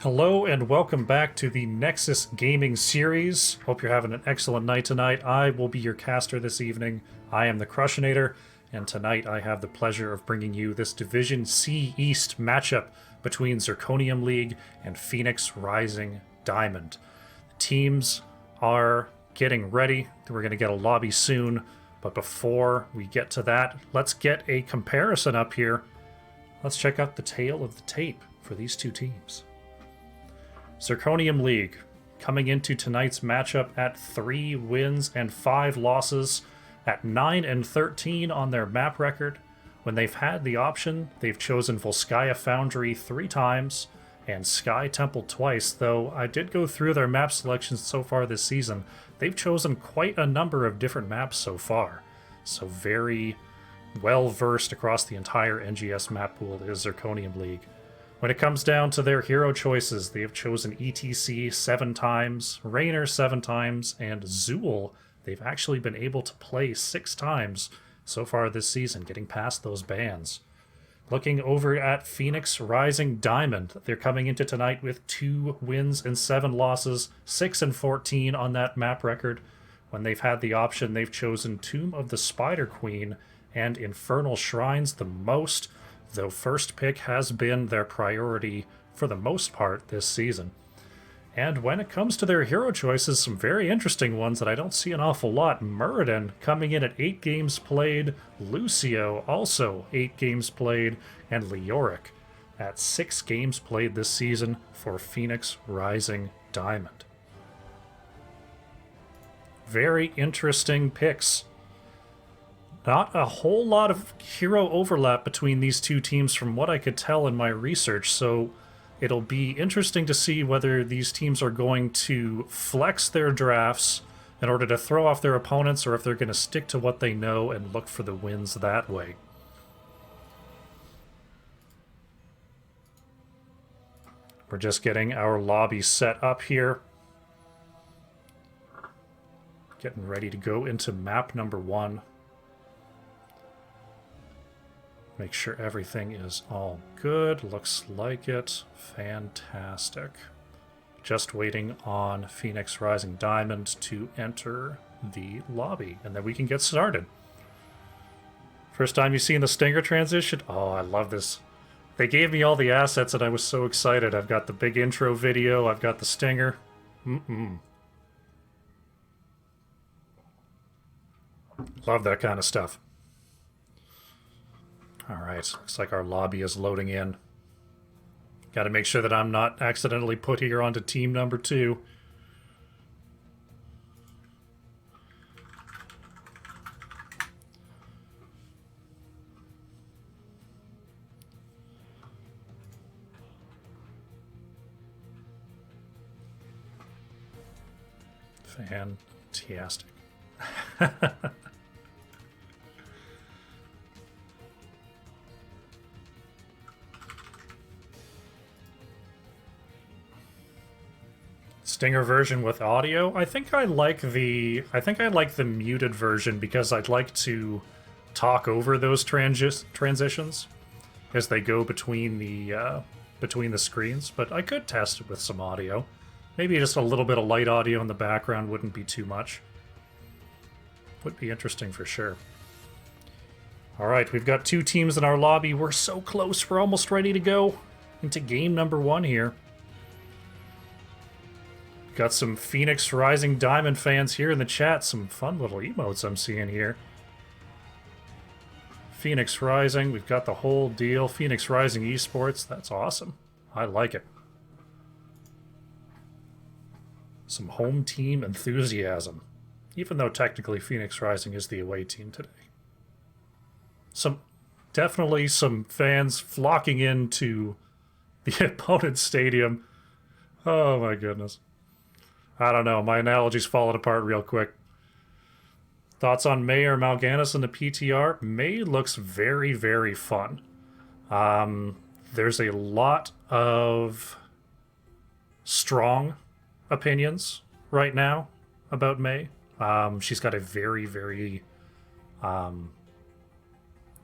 Hello and welcome back to the Nexus Gaming Series. Hope you're having an excellent night tonight. I will be your caster this evening. I am the Crushinator, and tonight I have the pleasure of bringing you this Division C East matchup between Zirconium League and Phoenix Rising Diamond. The teams are getting ready. We're going to get a lobby soon, but before we get to that, let's get a comparison up here. Let's check out the tale of the tape for these two teams. Zirconium League coming into tonight's matchup at 3 wins and 5 losses, at 9 and 13 on their map record. When they've had the option, they've chosen Volskaya Foundry 3 times and Sky Temple twice, though I did go through their map selections so far this season. They've chosen quite a number of different maps so far, so very well versed across the entire NGS map pool is Zirconium League. When it comes down to their hero choices, they have chosen ETC 7 times, Raynor 7 times, and Zool they've actually been able to play 6 times so far this season, getting past those bans. Looking over at Phoenix Rising Diamond, they're coming into tonight with 2 wins and 7 losses, 6 and 14 on that map record. When they've had the option, they've chosen Tomb of the Spider Queen and Infernal Shrines the most, though first pick has been their priority for the most part this season. And when it comes to their hero choices, some very interesting ones that I don't see an awful lot. Muradin coming in at 8 games played, Lucio also 8 games played, and Leoric at 6 games played this season for Phoenix Rising Diamond. Very interesting picks. Not a whole lot of hero overlap between these two teams from what I could tell in my research, so it'll be interesting to see whether these teams are going to flex their drafts in order to throw off their opponents, or if they're going to stick to what they know and look for the wins that way. We're just getting our lobby set up here. Getting ready to go into map number 1. Make sure everything is all good. Looks like it. Fantastic. Just waiting on Phoenix Rising Diamond to enter the lobby, and then we can get started. First time you've seen the Stinger transition? Oh, I love this. They gave me all the assets and I was so excited. I've got the big intro video. I've got the Stinger. Love that kind of stuff. Alright, looks like our lobby is loading in. Got to make sure that I'm not accidentally put here onto team number 2. Fantastic. Stinger version with audio. I think I like the muted version because I'd like to talk over those transitions as they go between the screens, but I could test it with some audio. Maybe just a little bit of light audio in the background wouldn't be too much. Would be interesting for sure. Alright, we've got 2 teams in our lobby. We're so close, we're almost ready to go into game number 1 here. Got some Phoenix Rising Diamond fans here in the chat. Some fun little emotes I'm seeing here. Phoenix Rising, we've got the whole deal. Phoenix Rising Esports, that's awesome. I like it. Some home team enthusiasm. Even though technically Phoenix Rising is the away team today. Definitely some fans flocking into the opponent's stadium. Oh my goodness. I don't know, my analogy's falling apart real quick. Thoughts on May or Mal'Ganis in the PTR? May looks very, very fun. There's a lot of strong opinions right now about May. She's got a very, very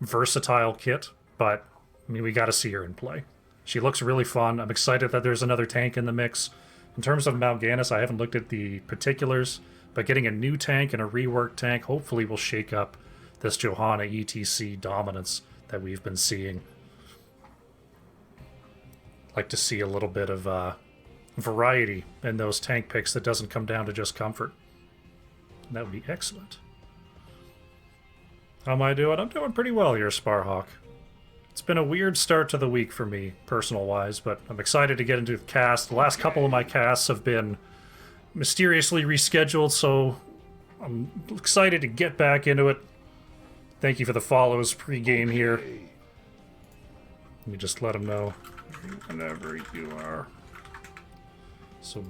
versatile kit, but I mean, we got to see her in play. She looks really fun. I'm excited that there's another tank in the mix. In terms of Mal'Ganis, I haven't looked at the particulars, but getting a new tank and a reworked tank hopefully will shake up this Johanna ETC dominance that we've been seeing. Like to see a little bit of variety in those tank picks that doesn't come down to just comfort. That would be excellent. How am I doing? I'm doing pretty well here, Sparhawk. It's been a weird start to the week for me, personal-wise, but I'm excited to get into the cast. The last couple of my casts have been mysteriously rescheduled, so I'm excited to get back into it. Thank you for the follows pre-game here. Let me just let them know whenever you are. So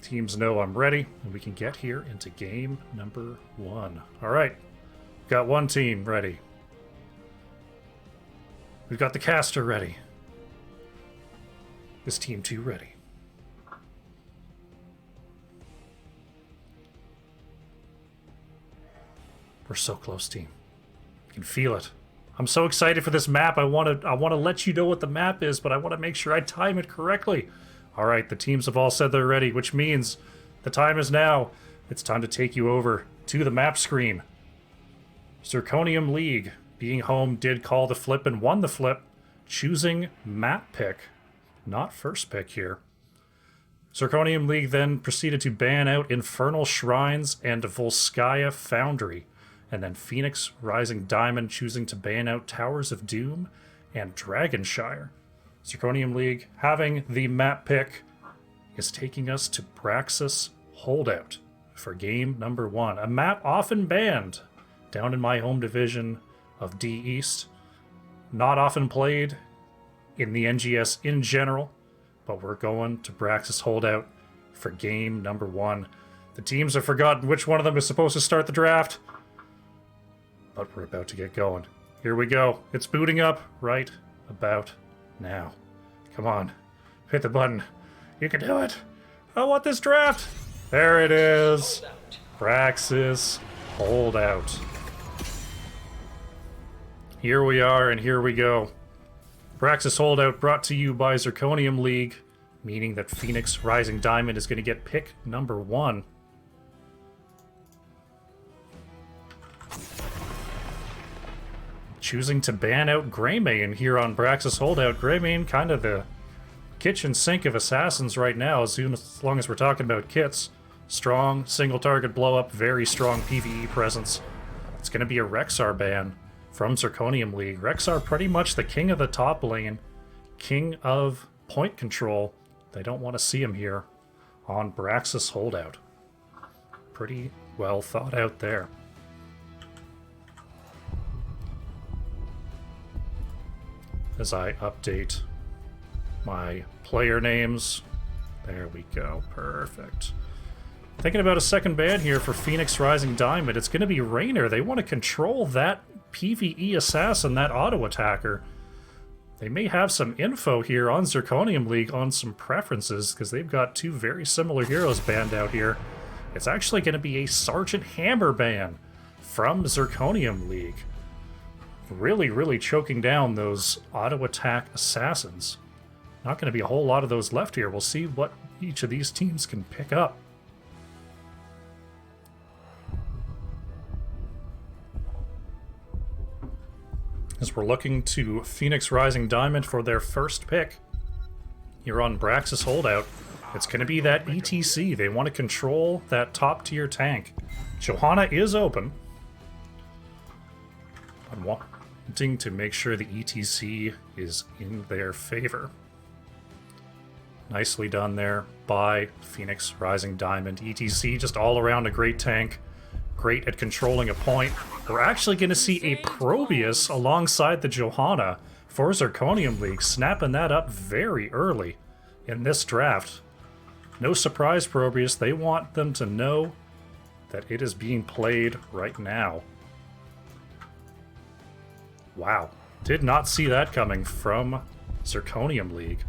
teams know I'm ready, and we can get here into game number 1. All right, got one team ready. We've got the caster ready. Is team 2 ready? We're so close, team. You can feel it. I'm so excited for this map. I want to let you know what the map is, but I want to make sure I time it correctly. All right, the teams have all said they're ready, which means the time is now. It's time to take you over to the map screen. Zirconium League, being home, did call the flip and won the flip, choosing map pick, not first pick here. Zirconium League then proceeded to ban out Infernal Shrines and Volskaya Foundry, and then Phoenix Rising Diamond choosing to ban out Towers of Doom and Dragonshire. Zirconium League, having the map pick, is taking us to Braxis Holdout for game number 1. A map often banned down in my home division of D East. Not often played in the NGS in general, but we're going to Braxis Holdout for game number 1. The teams have forgotten which one of them is supposed to start the draft, but we're about to get going. Here we go. It's booting up right about now. Come on. Hit the button. You can do it. I want this draft. There it is. Braxis Holdout. Here we are, and here we go. Braxis Holdout brought to you by Zirconium League, meaning that Phoenix Rising Diamond is going to get pick number 1. Choosing to ban out Greymane here on Braxis Holdout. Greymane, kind of the kitchen sink of assassins right now, as long as we're talking about kits. Strong, single target blow up, very strong PvE presence. It's going to be a Rexar ban from Zirconium League. Rexar pretty much the king of the top lane, king of point control. They don't want to see him here on Braxis Holdout. Pretty well thought out there. As I update my player names. There we go. Perfect. Thinking about a second ban here for Phoenix Rising Diamond. It's going to be Raynor. They want to control that PvE assassin, that auto attacker. They may have some info here on Zirconium League on some preferences, because they've got 2 very similar heroes banned out here. It's actually going to be a Sergeant Hammer ban from Zirconium League. Really, really choking down those auto attack assassins. Not going to be a whole lot of those left here. We'll see what each of these teams can pick up. As we're looking to Phoenix Rising Diamond for their first pick here on Braxis Holdout, it's going to be that ETC. They want to control that top tier tank. Johanna is open. I'm wanting to make sure the ETC is in their favor. Nicely done there by Phoenix Rising Diamond. ETC just all around a great tank. Great at controlling a point. We're actually going to see a Probius alongside the Johanna for Zirconium League, snapping that up very early in this draft. No surprise, Probius. They want them to know that it is being played right now. Wow. Did not see that coming from Zirconium League.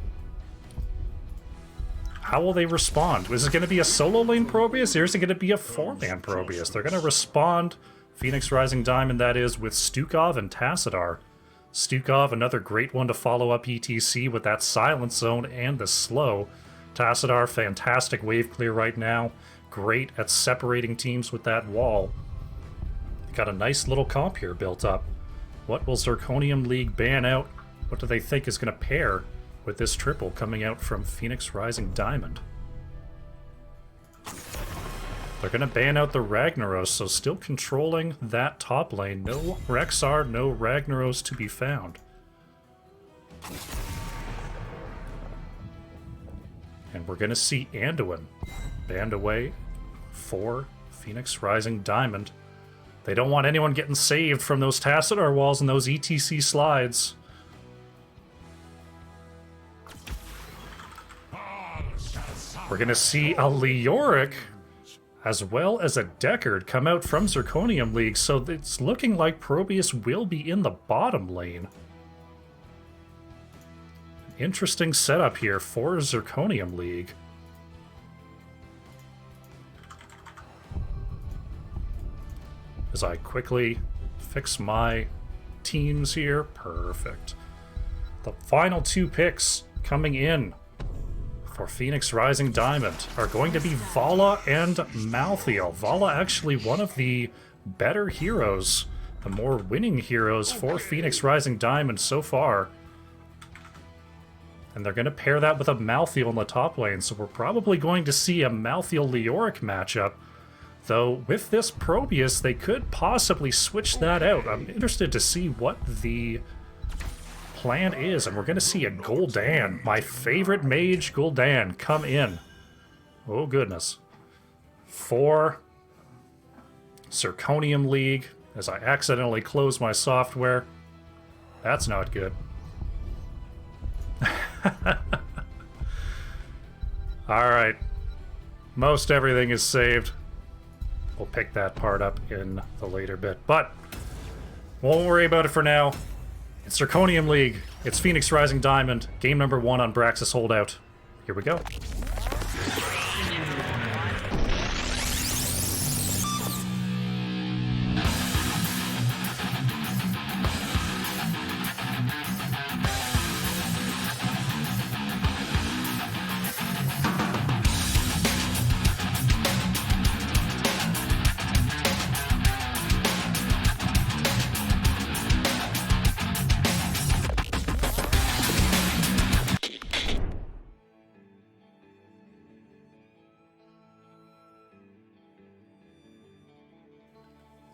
How will they respond? Is it going to be a solo lane Probius, or is it going to be a 4-man Probius? They're going to respond, Phoenix Rising Diamond that is, with Stukov and Tassadar. Stukov, another great one to follow up ETC with that Silent Zone and the slow. Tassadar, fantastic wave clear right now. Great at separating teams with that wall. Got a nice little comp here built up. What will Zirconium League ban out? What do they think is going to pair with this triple coming out from Phoenix Rising Diamond? They're going to ban out the Ragnaros, so still controlling that top lane. No Rexar, no Ragnaros to be found. And we're going to see Anduin banned away for Phoenix Rising Diamond. They don't want anyone getting saved from those Tassadar walls and those ETC slides. We're going to see a Leoric as well as a Deckard come out from Zirconium League, so it's looking like Probius will be in the bottom lane. Interesting setup here for Zirconium League. As I quickly fix my teams here. Perfect. The final two picks coming in for Phoenix Rising Diamond are going to be Vala and Malthael. Vala actually one of the better heroes, the more winning heroes for Phoenix Rising Diamond so far. And they're going to pair that with a Malthael in the top lane, so we're probably going to see a Malthael-Leoric matchup. Though, with this Probius, they could possibly switch that out. I'm interested to see what the plan is, and we're going to see a Gul'dan, my favorite mage, Gul'dan, come in. Oh, goodness. For Zirconium League, as I accidentally close my software. That's not good. Alright. Most everything is saved. We'll pick that part up in the later bit. But, won't worry about it for now. It's Zirconium League. It's Phoenix Rising Diamond. Game number 1 on Braxis Holdout. Here we go.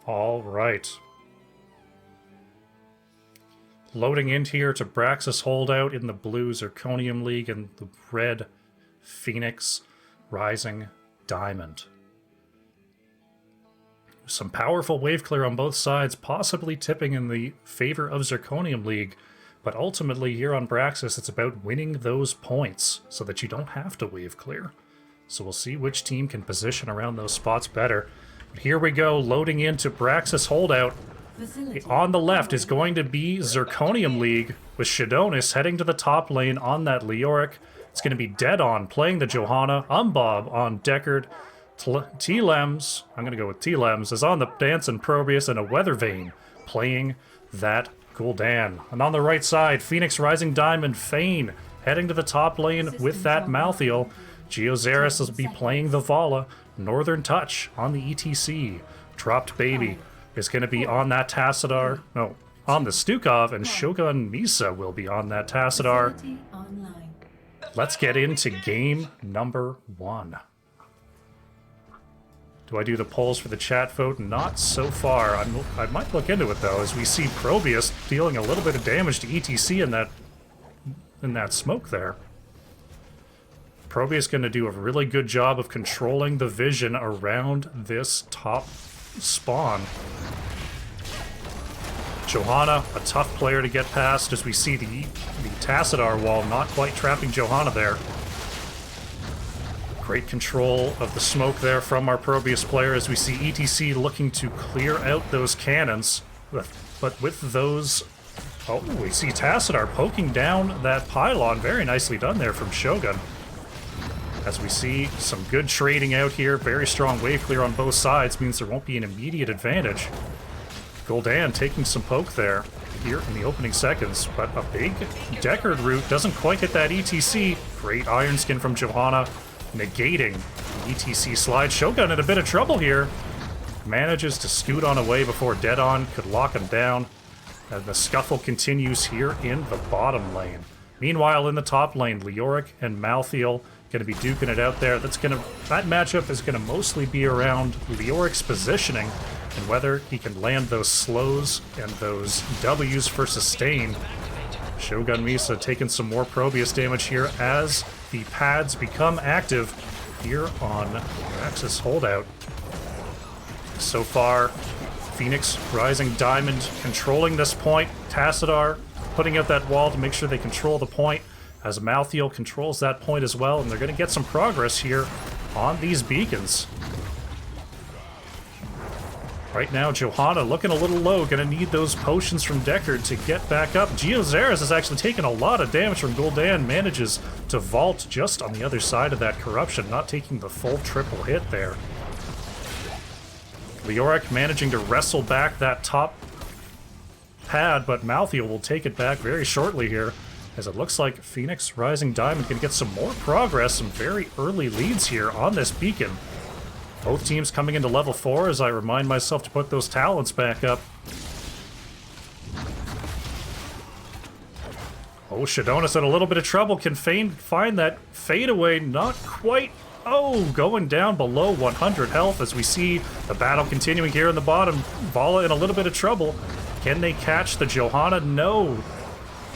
All right. Loading in here to Braxis Holdout in the blue Zirconium League and the red Phoenix Rising Diamond. Some powerful wave clear on both sides, possibly tipping in the favor of Zirconium League, but ultimately here on Braxis it's about winning those points so that you don't have to wave clear. So we'll see which team can position around those spots better. But here we go, loading into Braxis Holdout. On the left is going to be Zirconium League with Shadonis heading to the top lane on that Leoric. It's going to be Dead On playing the Johanna, Umbob on Deckard, T-Lems, I'm going to go with T-Lems, is on the Dancing Probius, and a Weathervane playing that Gul'dan. And on the right side, Phoenix Rising Diamond, Fane heading to the top lane with that Malthael. Geozaris will be playing the Vala. Northern Touch on the ETC. Dropped Baby is going to be on that Tassadar. No, on the Stukov, and Shogun Misa will be on that Tassadar. Let's get into game number 1. Do I do the polls for the chat vote? Not so far. I might look into it, though, as we see Probius dealing a little bit of damage to ETC in that smoke there. Probius going to do a really good job of controlling the vision around this top spawn. Johanna, a tough player to get past, as we see the Tassadar wall not quite trapping Johanna there. Great control of the smoke there from our Probius player, as we see ETC looking to clear out those cannons. But with those... Oh, we see Tassadar poking down that pylon. Very nicely done there from Shogun. As we see some good trading out here, very strong wave clear on both sides, means there won't be an immediate advantage. Gul'dan taking some poke there. here in the opening seconds, but a big Deckard root doesn't quite hit that ETC. Great Iron Skin from Johanna, negating the ETC slide. Shogun in a bit of trouble here. Manages to scoot on away before Dead On could lock him down. And the scuffle continues here in the bottom lane. Meanwhile, in the top lane, Leoric and Malthael going to be duking it out there. That matchup is going to mostly be around Leoric's positioning and whether he can land those slows and those W's for sustain. Shogun Misa taking some more Probius damage here as the pads become active here on Praxis Holdout. So far, Phoenix Rising Diamond controlling this point. Tassadar putting out that wall to make sure they control the point as Malthael controls that point as well, and they're going to get some progress here on these beacons. Right now, Johanna looking a little low, going to need those potions from Deckard to get back up. Geozaris has actually taken a lot of damage from Gul'dan, manages to vault just on the other side of that corruption, not taking the full triple hit there. Leoric managing to wrestle back that top pad, but Malthael will take it back very shortly here, as it looks like Phoenix Rising Diamond can get some more progress, some very early leads here on this beacon. Both teams coming into level 4 as I remind myself to put those talents back up. Oh, Shadonis in a little bit of trouble. Can find that fadeaway, not quite. Oh, going down below 100 health as we see the battle continuing here in the bottom. Vala in a little bit of trouble. Can they catch the Johanna? No.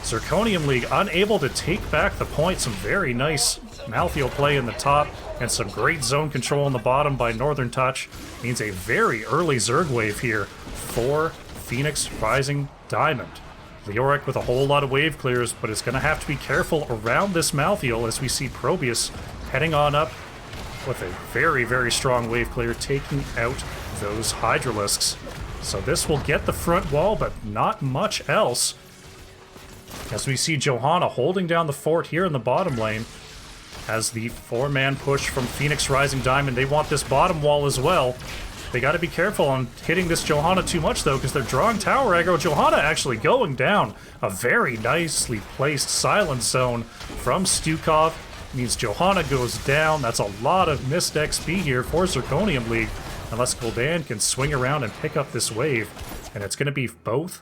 Zirconium League unable to take back the point. Some very nice Malthael play in the top and some great zone control in the bottom by Northern Touch. Means a very early Zerg wave here for Phoenix Rising Diamond. Leoric with a whole lot of wave clears, but it's going to have to be careful around this Malthael as we see Probius heading on up with a very, very strong wave clear, taking out those Hydralisks. So this will get the front wall, but not much else. As we see Johanna holding down the fort here in the bottom lane, as the 4-man push from Phoenix Rising Diamond. They want this bottom wall as well. They got to be careful on hitting this Johanna too much, though, because they're drawing tower aggro. Johanna actually going down. A very nicely placed silent zone from Stukov. Means Johanna goes down. That's a lot of missed XP here for Zirconium League, unless Gul'dan can swing around and pick up this wave. And it's going to be both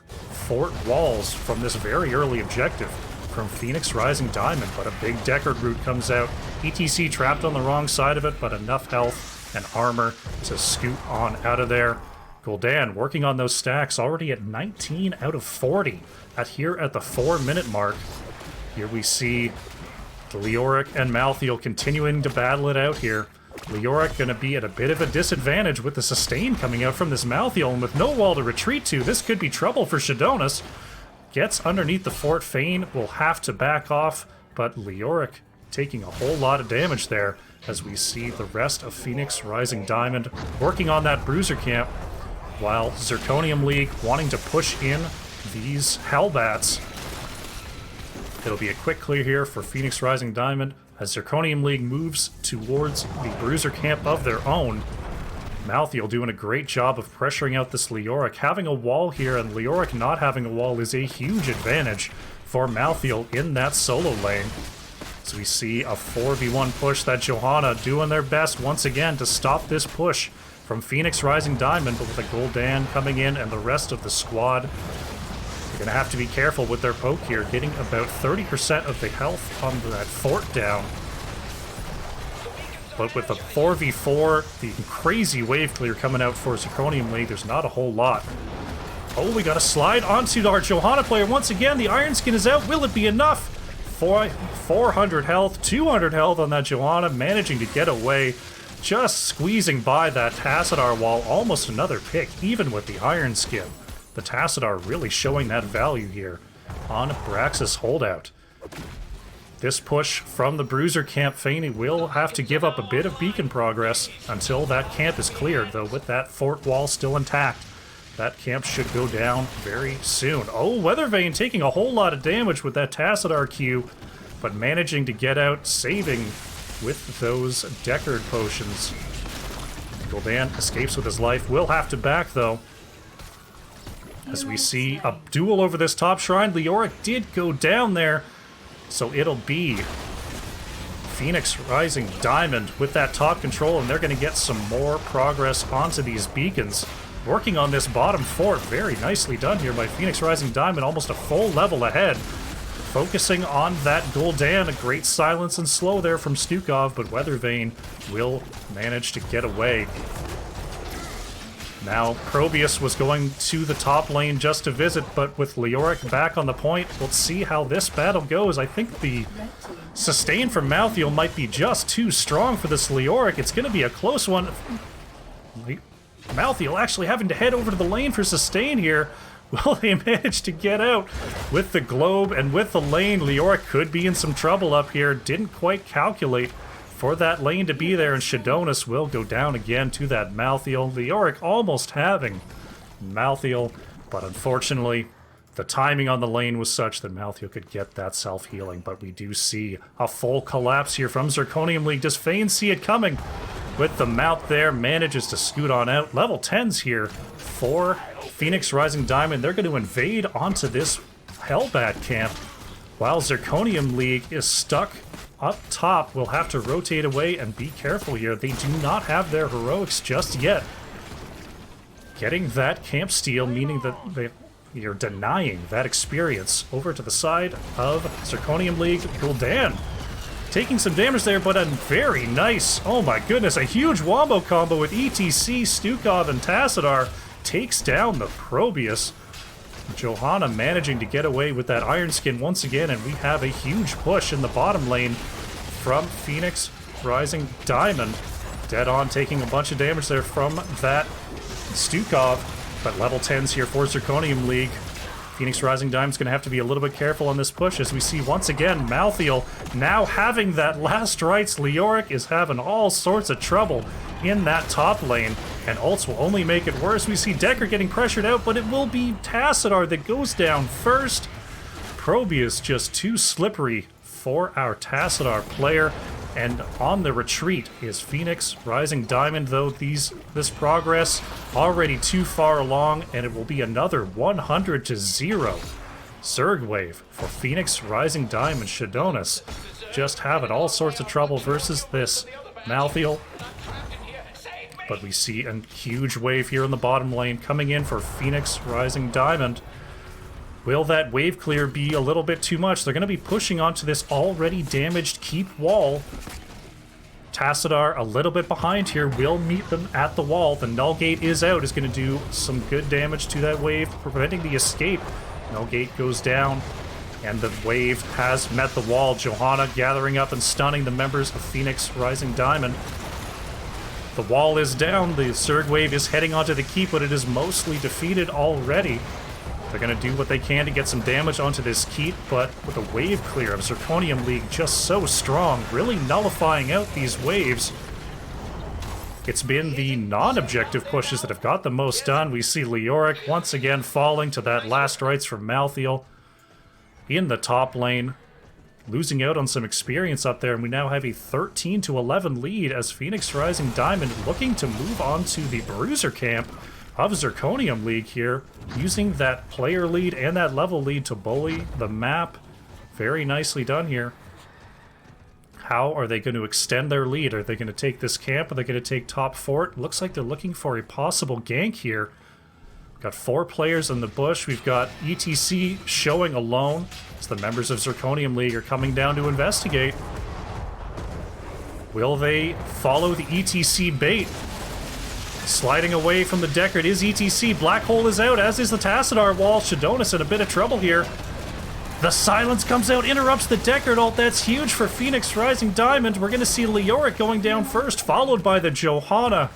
fort walls from this very early objective from Phoenix Rising Diamond, but a big Deckard root comes out. ETC trapped on the wrong side of it, but enough health and armor to scoot on out of there. Gul'dan working on those stacks, already at 19 out of 40 here at the 4-minute mark. Here we see the Leoric and Malthael continuing to battle it out here. Leoric going to be at a bit of a disadvantage with the sustain coming out from this Malthael, and with no wall to retreat to, this could be trouble for Shadonis. Gets underneath the fort. Fane will have to back off, but Leoric taking a whole lot of damage there as we see the rest of Phoenix Rising Diamond working on that bruiser camp, while Zirconium League wanting to push in these Hellbats. It'll be a quick clear here for Phoenix Rising Diamond as Zirconium League moves towards the bruiser camp of their own. Malthael doing a great job of pressuring out this Leoric. Having a wall here and Leoric not having a wall is a huge advantage for Malthael in that solo lane. So we see a 4v1 push, that Johanna doing their best once again to stop this push from Phoenix Rising Diamond, but with a Gul'dan coming in and the rest of the squad, they're going to have to be careful with their poke here, getting about 30% of the health on that fort down. But with the 4v4, the crazy wave clear coming out for Zirconium League, there's not a whole lot. Oh, we got to slide onto our Johanna player once again. The Iron Skin is out. Will it be enough? 400 health, 200 health on that Johanna, managing to get away. Just squeezing by that Tassadar wall. Almost another pick, even with the Iron Skin. The Tassadar really showing that value here on Braxis Holdout. This push from the Bruiser camp, Fane will have to give up a bit of beacon progress until that camp is cleared, though with that fort wall still intact, that camp should go down very soon. Oh, Weathervane taking a whole lot of damage with that Tassadar Q, but managing to get out, saving with those Deckard potions. Gul'dan escapes with his life, will have to back though. As we see a duel over this top shrine, Leoric did go down there, so it'll be Phoenix Rising Diamond with that top control, and they're going to get some more progress onto these beacons. Working on this bottom fort, very nicely done here by Phoenix Rising Diamond, almost a full level ahead. Focusing on that Gul'dan, a great silence and slow there from Stukov, but Weathervane will manage to get away. Now, Probius was going to the top lane just to visit, but with Leoric back on the point, let's see how this battle goes. I think the sustain from Malthael might be just too strong for this Leoric. It's going to be a close one. Malthael actually having to head over to the lane for sustain here. Will they manage to get out with the globe and with the lane? Leoric could be in some trouble up here. Didn't quite calculate for that lane to be there, and Shadonis will go down again to that Malthael. Leoric almost having Malthael, but unfortunately the timing on the lane was such that Malthael could get that self-healing. But we do see a full collapse here from Zirconium League. Does Fane see it coming? With the mount there, manages to scoot on out. Level 10s here for Phoenix Rising Diamond. They're going to invade onto this Hellbat camp, while Zirconium League is stuck up top. We'll have to rotate away and be careful here. They do not have their heroics just yet. Getting that camp steal, meaning that you're denying that experience over to the side of Zirconium League. Gul'dan taking some damage there, but a very nice, oh my goodness, a huge wombo combo with ETC, Stukov, and Tassadar takes down the Probius. Johanna managing to get away with that Iron Skin once again, and we have a huge push in the bottom lane from Phoenix Rising Diamond. Dead on taking a bunch of damage there from that Stukov, but level 10s here for Zirconium League. Phoenix Rising Diamond's going to have to be a little bit careful on this push, as we see once again Malthael now having that last rites. Leoric is having all sorts of trouble in that top lane, and ults will only make it worse. We see Decker getting pressured out, but it will be Tassadar that goes down first. Probius just too slippery for our Tassadar player, and on the retreat is Phoenix Rising Diamond, though this progress already too far along, and it will be another 100-0 Zerg wave for Phoenix Rising Diamond. Shadonis just having all sorts of trouble versus this Malthael. But we see a huge wave here in the bottom lane coming in for Phoenix Rising Diamond. Will that wave clear be a little bit too much? They're going to be pushing onto this already damaged keep wall. Tassadar a little bit behind here, will meet them at the wall. The Null Gate is out, is going to do some good damage to that wave, preventing the escape. Null Gate goes down, and the wave has met the wall. Johanna gathering up and stunning the members of Phoenix Rising Diamond. The wall is down, the Zerg wave is heading onto the keep, but it is mostly defeated already. They're going to do what they can to get some damage onto this keep, but with a wave clear of Zirconium League just so strong, really nullifying out these waves. It's been the non-objective pushes that have got the most done. We see Leoric once again falling to that last rites from Malthael in the top lane, losing out on some experience up there, and we now have a 13-11 lead as Phoenix Rising Diamond looking to move on to the Bruiser camp of Zirconium League here, using that player lead and that level lead to bully the map. Very nicely done here. How are they going to extend their lead? Are they going to take this camp? Are they going to take top fort? Looks like they're looking for a possible gank here. Got 4 players in the bush. We've got ETC showing alone as the members of Zirconium League are coming down to investigate. Will they follow the ETC bait? Sliding away from the Deckard is ETC. Black Hole is out, as is the Tassadar wall. Shadonis in a bit of trouble here. The silence comes out, interrupts the Deckard ult. That's huge for Phoenix Rising Diamond. We're going to see Leoric going down first, followed by the Johanna.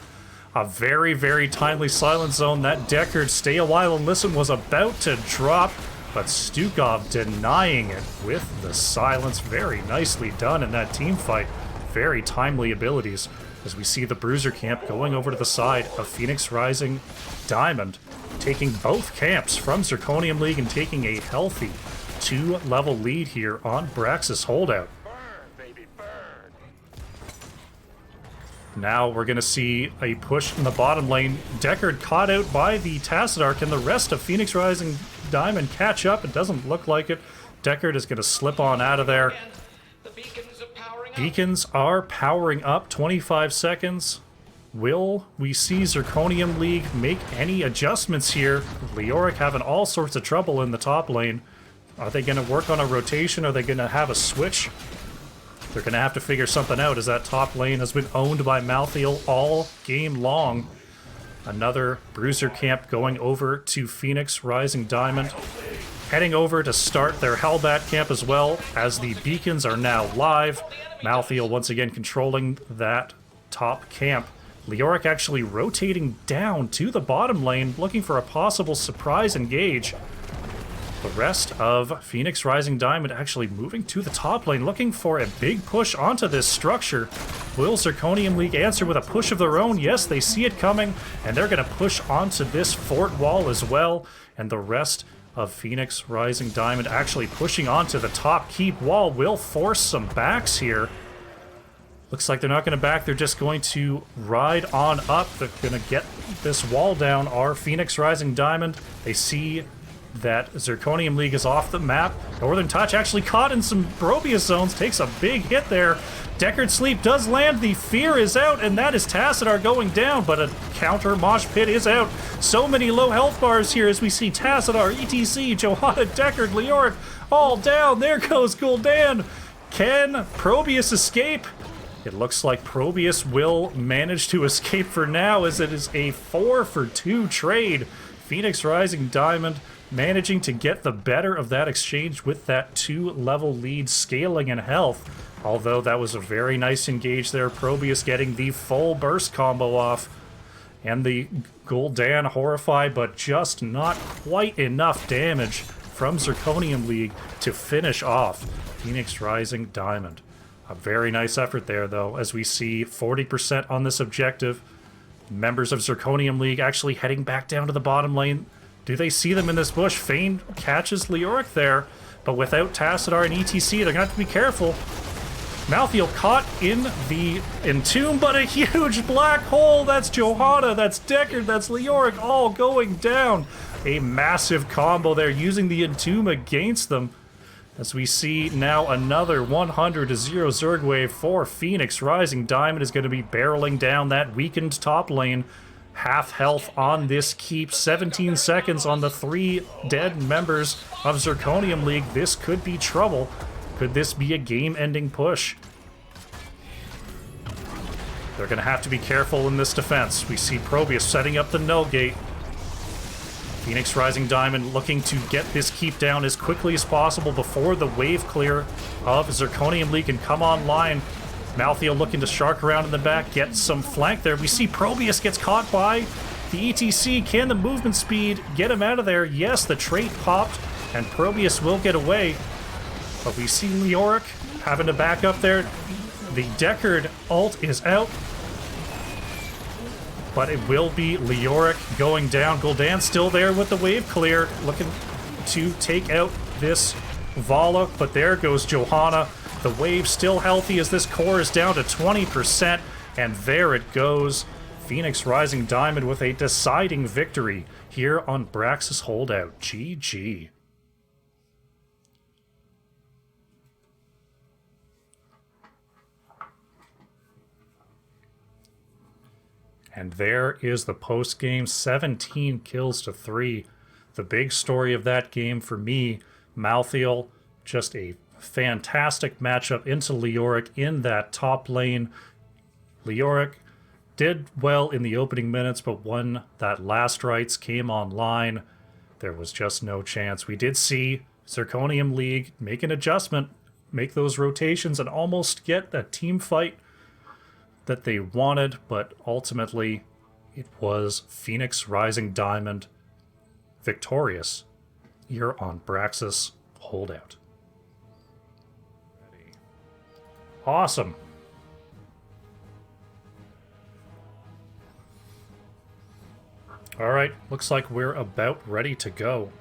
A very, very timely silence zone. That Deckard, stay a while and listen, was about to drop, but Stukov denying it with the silence. Very nicely done in that team fight. Very timely abilities, as we see the Bruiser camp going over to the side of Phoenix Rising Diamond, taking both camps from Zirconium League and taking a healthy 2-level lead here on Braxis Holdout. Now we're going to see a push in the bottom lane. Deckard caught out by the Tassadar. Can the rest of Phoenix Rising Diamond catch up? It doesn't look like it. Deckard is going to slip on out of there. Beacons are powering up. 25 seconds. Will we see Zirconium League make any adjustments here? Leoric having all sorts of trouble in the top lane. Are they going to work on a rotation? Are they going to have a switch? They're going to have to figure something out, as that top lane has been owned by Malthael all game long. Another Bruiser camp going over to Phoenix Rising Diamond. Heading over to start their Hellbat camp as well, as the beacons are now live. Malthael once again controlling that top camp. Leoric actually rotating down to the bottom lane, looking for a possible surprise engage. The rest of Phoenix Rising Diamond actually moving to the top lane, looking for a big push onto this structure. Will Zirconium League answer with a push of their own? Yes, they see it coming, and they're going to push onto this fort wall as well. And the rest of Phoenix Rising Diamond actually pushing onto the top keep wall will force some backs here. Looks like they're not going to back, they're just going to ride on up. They're going to get this wall down. Our Phoenix Rising Diamond, they see that Zirconium League is off the map. Northern Touch actually caught in some Probius zones, takes a big hit there. Deckard Sleep does land, the fear is out, and that is Tassadar going down, but a counter mosh pit is out. So many low health bars here as we see Tassadar, ETC, Johanna, Deckard, Leoric, all down. There goes Gul'dan. Can Probius escape? It looks like Probius will manage to escape for now, as it is a 4-for-2 trade. Phoenix Rising Diamond managing to get the better of that exchange with that 2-level lead scaling in health. Although that was a very nice engage there. Probius getting the full burst combo off. And the Gul'dan Horrify, but just not quite enough damage from Zirconium League to finish off Phoenix Rising Diamond. A very nice effort there, though, as we see 40% on this objective. Members of Zirconium League actually heading back down to the bottom lane. Do they see them in this bush? Fane catches Leoric there, but without Tassadar and ETC, they're going to have to be careful. Malthael caught in the Entomb, but a huge black hole! That's Johanna, that's Deckard, that's Leoric, all going down. A massive combo there, using the Entomb against them. As we see now another 100-0 Zerg wave for Phoenix Rising Diamond is going to be barreling down that weakened top lane. Half health on this keep, 17 seconds on the 3 dead members of Zirconium League. This could be trouble. Could this be a game-ending push? They're going to have to be careful in this defense. We see Probius setting up the null gate. Phoenix Rising Diamond looking to get this keep down as quickly as possible before the wave clear of Zirconium League can come online. Malthael looking to shark around in the back, get some flank there. We see Probius gets caught by the ETC. Can the movement speed get him out of there? Yes, the trait popped, and Probius will get away. But we see Leoric having to back up there. The Deckard ult is out. But it will be Leoric going down. Gul'dan still there with the wave clear, looking to take out this Vala, but there goes Johanna. The wave still healthy as this core is down to 20%, and there it goes. Phoenix Rising Diamond with a deciding victory here on Braxis Holdout. GG. And there is the post-game, 17 kills to 3. The big story of that game for me, Malthael, just a fantastic matchup into Leoric in that top lane. Leoric did well in the opening minutes, but when that last rites came online, there was just no chance. We did see Zirconium League make an adjustment, make those rotations, and almost get a team fight that they wanted, but ultimately it was Phoenix Rising Diamond victorious here on Braxis Holdout. Awesome. Alright, looks like we're about ready to go.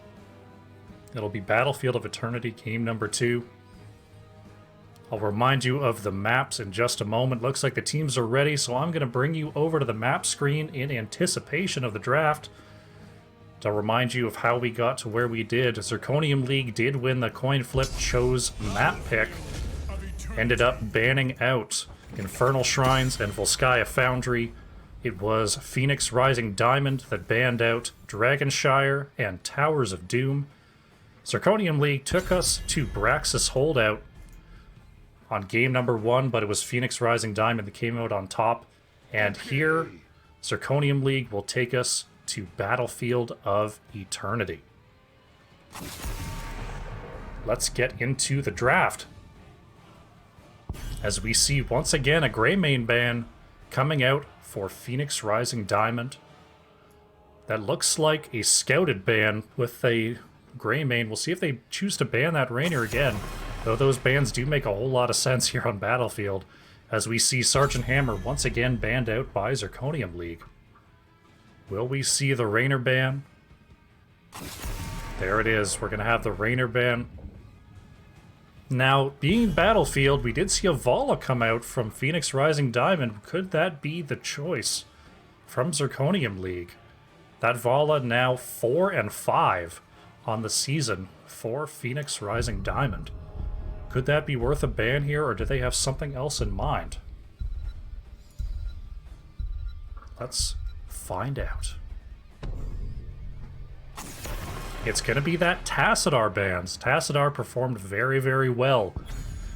It'll be Battlefield of Eternity game number 2. I'll remind you of the maps in just a moment. Looks like the teams are ready, so I'm going to bring you over to the map screen in anticipation of the draft. To remind you of how we got to where we did, Zirconium League did win the coin flip, chose map pick, ended up banning out Infernal Shrines and Volskaya Foundry. It was Phoenix Rising Diamond that banned out Dragonshire and Towers of Doom. Zirconium League took us to Braxis Holdout on game number 1, but it was Phoenix Rising Diamond that came out on top. And here, Zirconium League will take us to Battlefield of Eternity. Let's get into the draft. As we see once again a Greymane ban coming out for Phoenix Rising Diamond. That looks like a scouted ban with a Greymane. We'll see if they choose to ban that Rainier again, though those bans do make a whole lot of sense here on Battlefield, as we see Sergeant Hammer once again banned out by Zirconium League. Will we see the Rainier ban? There it is. We're going to have the Rainier ban. Now, being Battlefield, we did see a Vala come out from Phoenix Rising Diamond. Could that be the choice from Zirconium League? That Vala now 4-5 on the season for Phoenix Rising Diamond. Could that be worth a ban here, or do they have something else in mind? Let's find out. It's going to be that Tassadar bans. Tassadar performed very, very well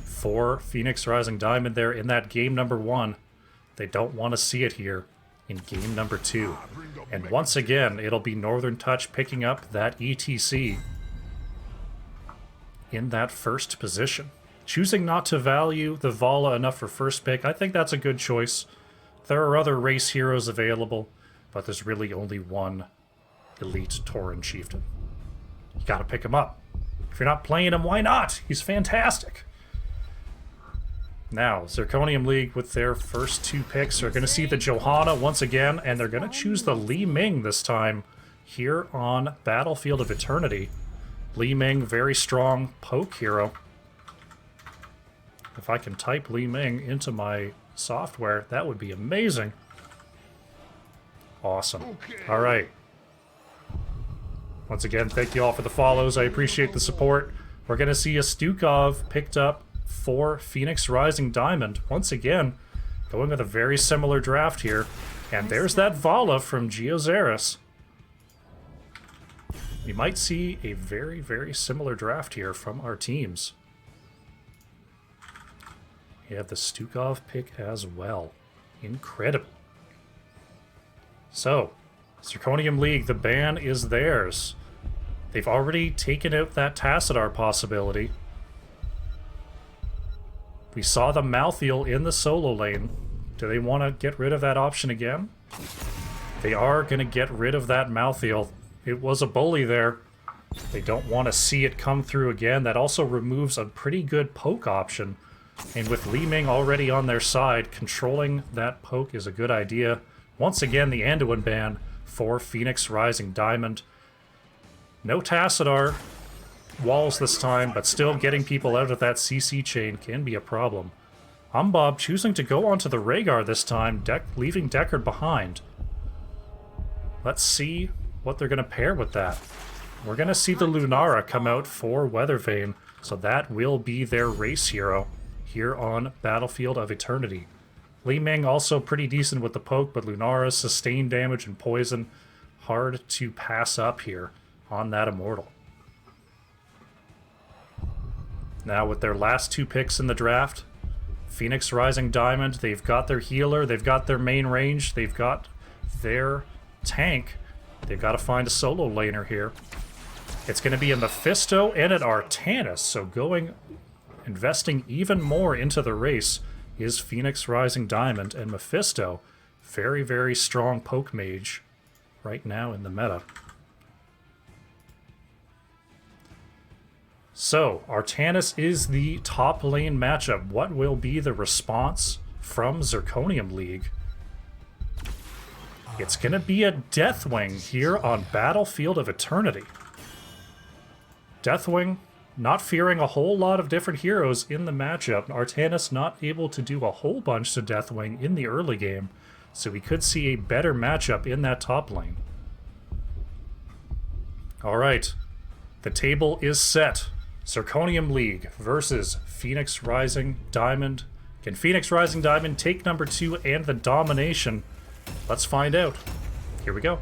for Phoenix Rising Diamond there in that game number 1. They don't want to see it here in game number 2. And once again, it'll be Northern Touch picking up that ETC in that first position. Choosing not to value the Vala enough for first pick, I think that's a good choice. There are other race heroes available, but there's really only one elite Tauren chieftain. You gotta pick him up. If you're not playing him, why not? He's fantastic. Now, Zirconium League with their first 2 picks are going to see the Johanna once again, and they're going to choose the Li Ming this time here on Battlefield of Eternity. Li Ming, very strong poke hero. If I can type Li Ming into my software, that would be amazing. Awesome. All right. Once again, thank you all for the follows. I appreciate the support. We're going to see a Stukov picked up for Phoenix Rising Diamond. Once again, going with a very similar draft here. And there's that Vala from Geozaris. We might see a very, very similar draft here from our teams. We have the Stukov pick as well. Incredible. So, Zirconium League, the ban is theirs. They've already taken out that Tassadar possibility. We saw the Malthael in the solo lane. Do they want to get rid of that option again? They are going to get rid of that Malthael. It was a bully there. They don't want to see it come through again. That also removes a pretty good poke option. And with Li Ming already on their side, controlling that poke is a good idea. Once again, the Anduin ban for Phoenix Rising Diamond. No Tassadar walls this time, but still getting people out of that CC chain can be a problem. Umbob choosing to go onto the Rhaegar this time, leaving Deckard behind. Let's see what they're going to pair with that. We're going to see the Lunara come out for Weathervane, so that will be their race hero here on Battlefield of Eternity. Li Ming also pretty decent with the poke, but Lunara's sustained damage and poison hard to pass up here on that Immortal. Now with their last 2 picks in the draft, Phoenix Rising Diamond, they've got their healer, they've got their main range, they've got their tank. They've got to find a solo laner here. It's going to be a Mephisto and an Artanis, so investing even more into the race is Phoenix Rising Diamond, and Mephisto, very, very strong poke mage right now in the meta. So, Artanis is the top lane matchup. What will be the response from Zirconium League? It's going to be a Deathwing here on Battlefield of Eternity. Deathwing not fearing a whole lot of different heroes in the matchup. Artanis not able to do a whole bunch to Deathwing in the early game, so we could see a better matchup in that top lane. Alright, the table is set. Zirconium League versus Phoenix Rising Diamond. Can Phoenix Rising Diamond take number 2 and the domination? Let's find out. Here we go.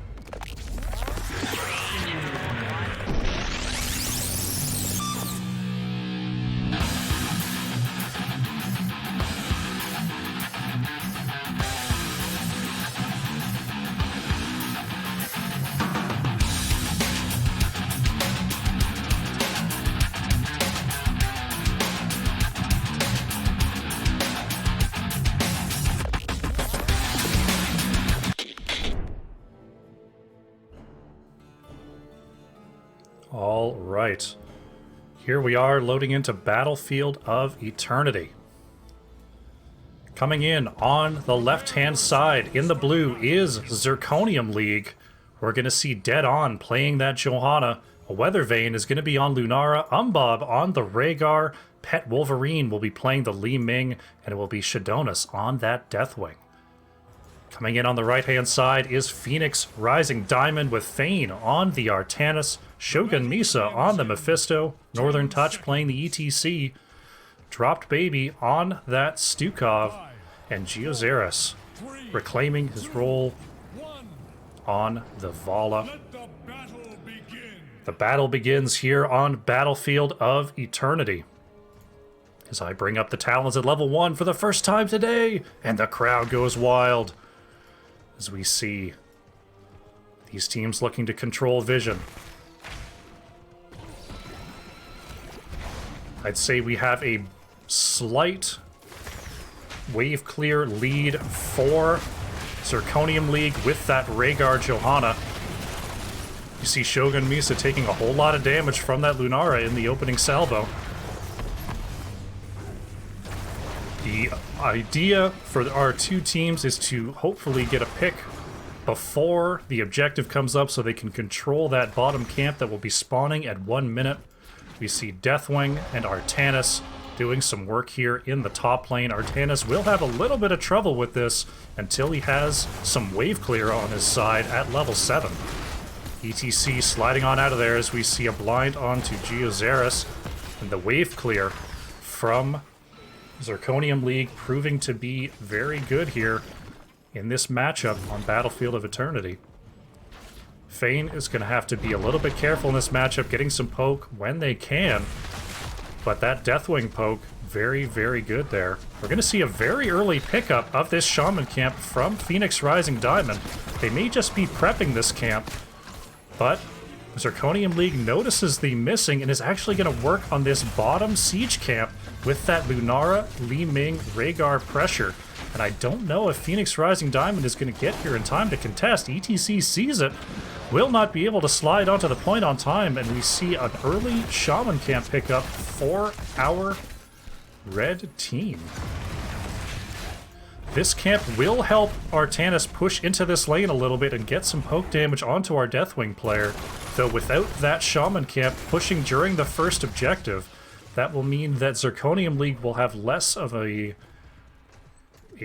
All right. Here we are loading into Battlefield of Eternity. Coming in on the left-hand side in the blue is Zirconium League. We're going to see Dead On playing that Johanna. A Weathervane is going to be on Lunara. Umbob on the Rhaegar. Pet Wolverine will be playing the Li Ming, and it will be Shadonis on that Deathwing. Coming in on the right-hand side is Phoenix Rising Diamond with Thane on the Artanis, Shogun Misa on the Mephisto, Northern Touch playing the ETC, Dropped Baby on that Stukov, and Geozaris reclaiming his role on the Vala. The battle begins here on Battlefield of Eternity. As I bring up the Talons at level 1 for the first time today, and the crowd goes wild as we see these teams looking to control vision. I'd say we have a slight wave clear lead for Zirconium League with that Rhaegar Johanna. You see Shogun Misa taking a whole lot of damage from that Lunara in the opening salvo. The idea for our two teams is to hopefully get a pick before the objective comes up so they can control that bottom camp that will be spawning at 1 minute. We see Deathwing and Artanis doing some work here in the top lane. Artanis will have a little bit of trouble with this until he has some wave clear on his side at level 7. ETC sliding on out of there as we see a blind onto Geozaris, and the wave clear from Zirconium League proving to be very good here in this matchup on Battlefield of Eternity. Fane is going to have to be a little bit careful in this matchup, getting some poke when they can, but that Deathwing poke, very, very good there. We're going to see a very early pickup of this Shaman camp from Phoenix Rising Diamond. They may just be prepping this camp, but Zirconium League notices the missing and is actually going to work on this bottom siege camp with that Lunara, Li Ming, Rhaegar pressure. And I don't know if Phoenix Rising Diamond is going to get here in time to contest. ETC sees it, will not be able to slide onto the point on time, and we see an early Shaman camp pickup for our red team. This camp will help Artanis push into this lane a little bit and get some poke damage onto our Deathwing player, though without that Shaman camp pushing during the first objective, that will mean that Zirconium League will have less of a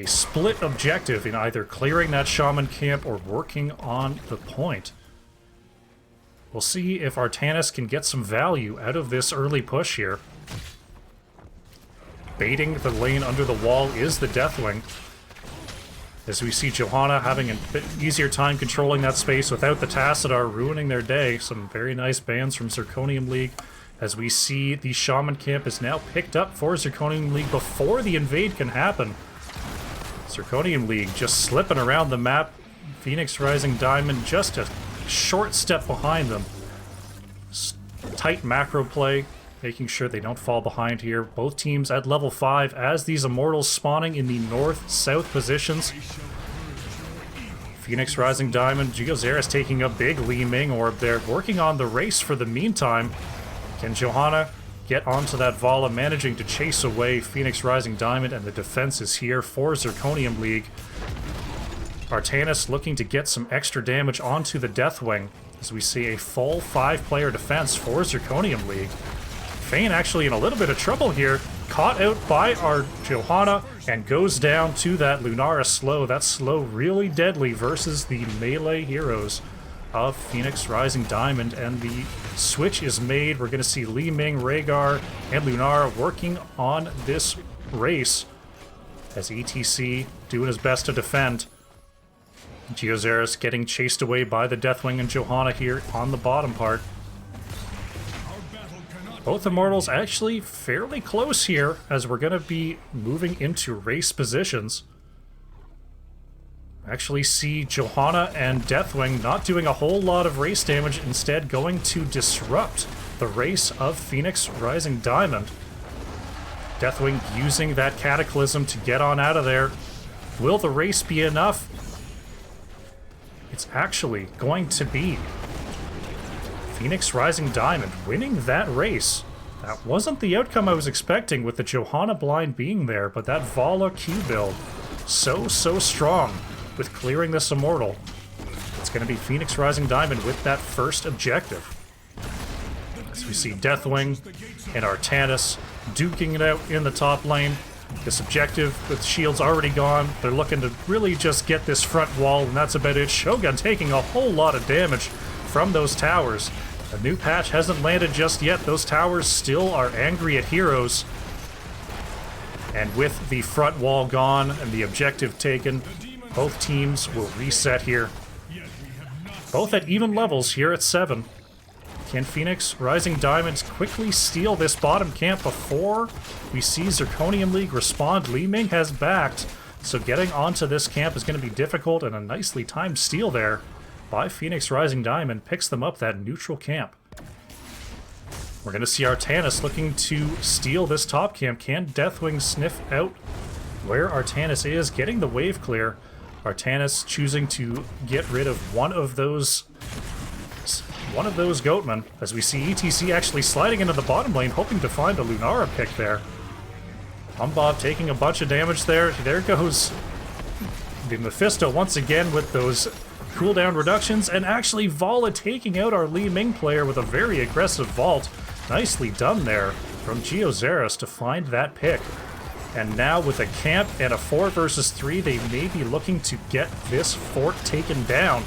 split objective in either clearing that Shaman camp or working on the point. We'll see if Artanis can get some value out of this early push here. Baiting the lane under the wall is the Deathwing, as we see Johanna having a bit easier time controlling that space without the Tassadar ruining their day. Some very nice bans from Zirconium League, as we see the Shaman camp is now picked up for Zirconium League before the invade can happen. Zirconium League just slipping around the map. Phoenix Rising Diamond just a short step behind them. Tight macro play, making sure they don't fall behind here. Both teams at level 5 as these Immortals spawning in the north-south positions. Phoenix Rising Diamond, Geozaris taking a big Li Ming orb there, working on the race for the meantime. Can Johanna get onto that Vala, managing to chase away Phoenix Rising Diamond, and the defense is here for Zirconium League. Artanis looking to get some extra damage onto the Deathwing, as we see a full 5-player defense for Zirconium League. Fane actually in a little bit of trouble here. Caught out by our Johanna and goes down to that Lunara slow. That slow really deadly versus the melee heroes of Phoenix Rising Diamond, and the switch is made. We're going to see Li Ming, Rhaegar, and Lunara working on this race as ETC doing his best to defend. Geozaris getting chased away by the Deathwing and Johanna here on the bottom part. Both Immortals actually fairly close here as we're going to be moving into race positions. Actually see Johanna and Deathwing not doing a whole lot of race damage, instead going to disrupt the race of Phoenix Rising Diamond. Deathwing using that Cataclysm to get on out of there. Will the race be enough? It's actually going to be Phoenix Rising Diamond winning that race. That wasn't the outcome I was expecting with the Johanna blind being there, but that Vala Q build, so strong with clearing this Immortal. It's going to be Phoenix Rising Diamond with that first objective. As we see Deathwing and Artanis duking it out in the top lane. This objective with shields already gone. They're looking to really just get this front wall, and that's about it. Shogun taking a whole lot of damage from those towers. A new patch hasn't landed just yet. Those towers still are angry at heroes. And with the front wall gone and the objective taken, both teams will reset here. Both at even levels here at 7. Can Phoenix Rising Diamonds quickly steal this bottom camp before we see Zirconium League respond? Li Ming has backed, so getting onto this camp is going to be difficult, and a nicely timed steal there by Phoenix Rising Diamond picks them up that neutral camp. We're going to see Artanis looking to steal this top camp. Can Deathwing sniff out where Artanis is? Getting the wave clear. Artanis choosing to get rid of one of those Goatmen, as we see ETC actually sliding into the bottom lane, hoping to find a Lunara pick there. Umbob taking a bunch of damage there. There goes the Mephisto once again with those cooldown reductions, and actually Vala taking out our Li Ming player with a very aggressive vault. Nicely done there from Geozaris to find that pick. And now with a camp and a 4 versus 3, they may be looking to get this fort taken down.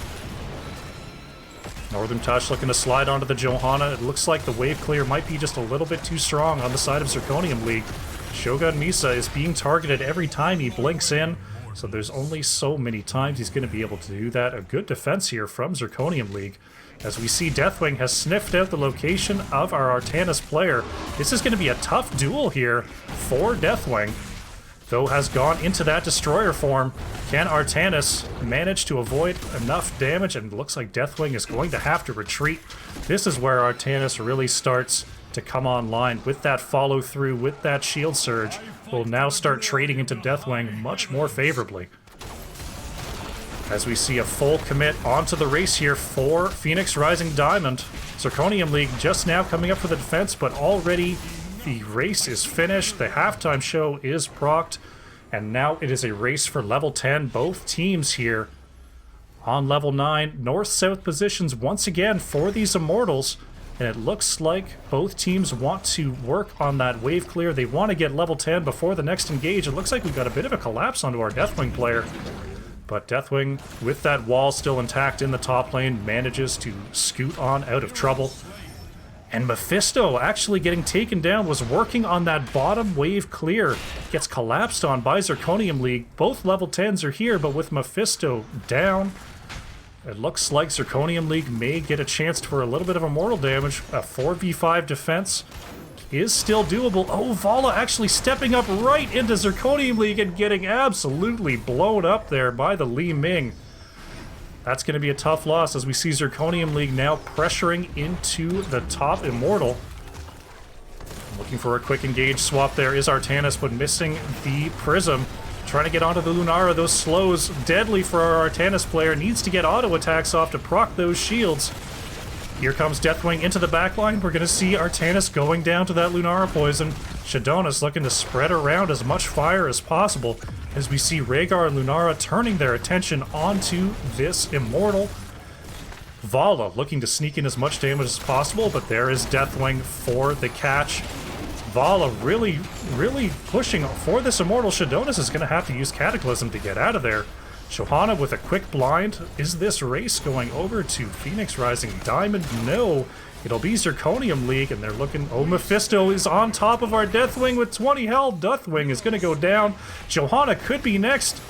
Northern Touch looking to slide onto the Johanna. It looks like the wave clear might be just a little bit too strong on the side of Zirconium League. Shogun Misa is being targeted every time he blinks in, so there's only so many times he's going to be able to do that. A good defense here from Zirconium League. As we see Deathwing has sniffed out the location of our Artanis player. This is going to be a tough duel here for Deathwing, though has gone into that Destroyer form. Can Artanis manage to avoid enough damage? And it looks like Deathwing is going to have to retreat. This is where Artanis really starts to come online with that follow through, with that shield surge. Will now start trading into Deathwing much more favorably. As we see a full commit onto the race here for Phoenix Rising Diamond. Zirconium League just now coming up for the defense, but already the race is finished. The halftime show is procced, and now it is a race for level 10. Both teams here on level 9. North-south positions once again for these Immortals, and it looks like both teams want to work on that wave clear. They want to get level 10 before the next engage. It looks like we've got a bit of a collapse onto our Deathwing player. But Deathwing, with that wall still intact in the top lane, manages to scoot on out of trouble. And Mephisto actually getting taken down, was working on that bottom wave clear. Gets collapsed on by Zirconium League. Both level 10s are here, but with Mephisto down, it looks like Zirconium League may get a chance for a little bit of immortal damage. A 4v5 defense is still doable. Oh, Vala actually stepping up right into Zirconium League and getting absolutely blown up there by the Li Ming. That's going to be a tough loss as we see Zirconium League now pressuring into the top Immortal. Looking for a quick engage swap there is Artanis, but missing the Prism. Trying to get onto the Lunara, those slows deadly for our Artanis player. Needs to get auto attacks off to proc those shields. Here comes Deathwing into the backline. We're going to see Artanis going down to that Lunara poison. Shadonis looking to spread around as much fire as possible as we see Rhaegar and Lunara turning their attention onto this Immortal. Vala looking to sneak in as much damage as possible, but there is Deathwing for the catch. Vala really pushing for this Immortal. Shadonis is going to have to use Cataclysm to get out of there. Johanna with a quick blind. Is this race going over to Phoenix Rising Diamond? No. It'll be Zirconium League, and they're looking... Oh, Mephisto is on top of our Deathwing with 20 health. Deathwing is going to go down. Johanna could be next.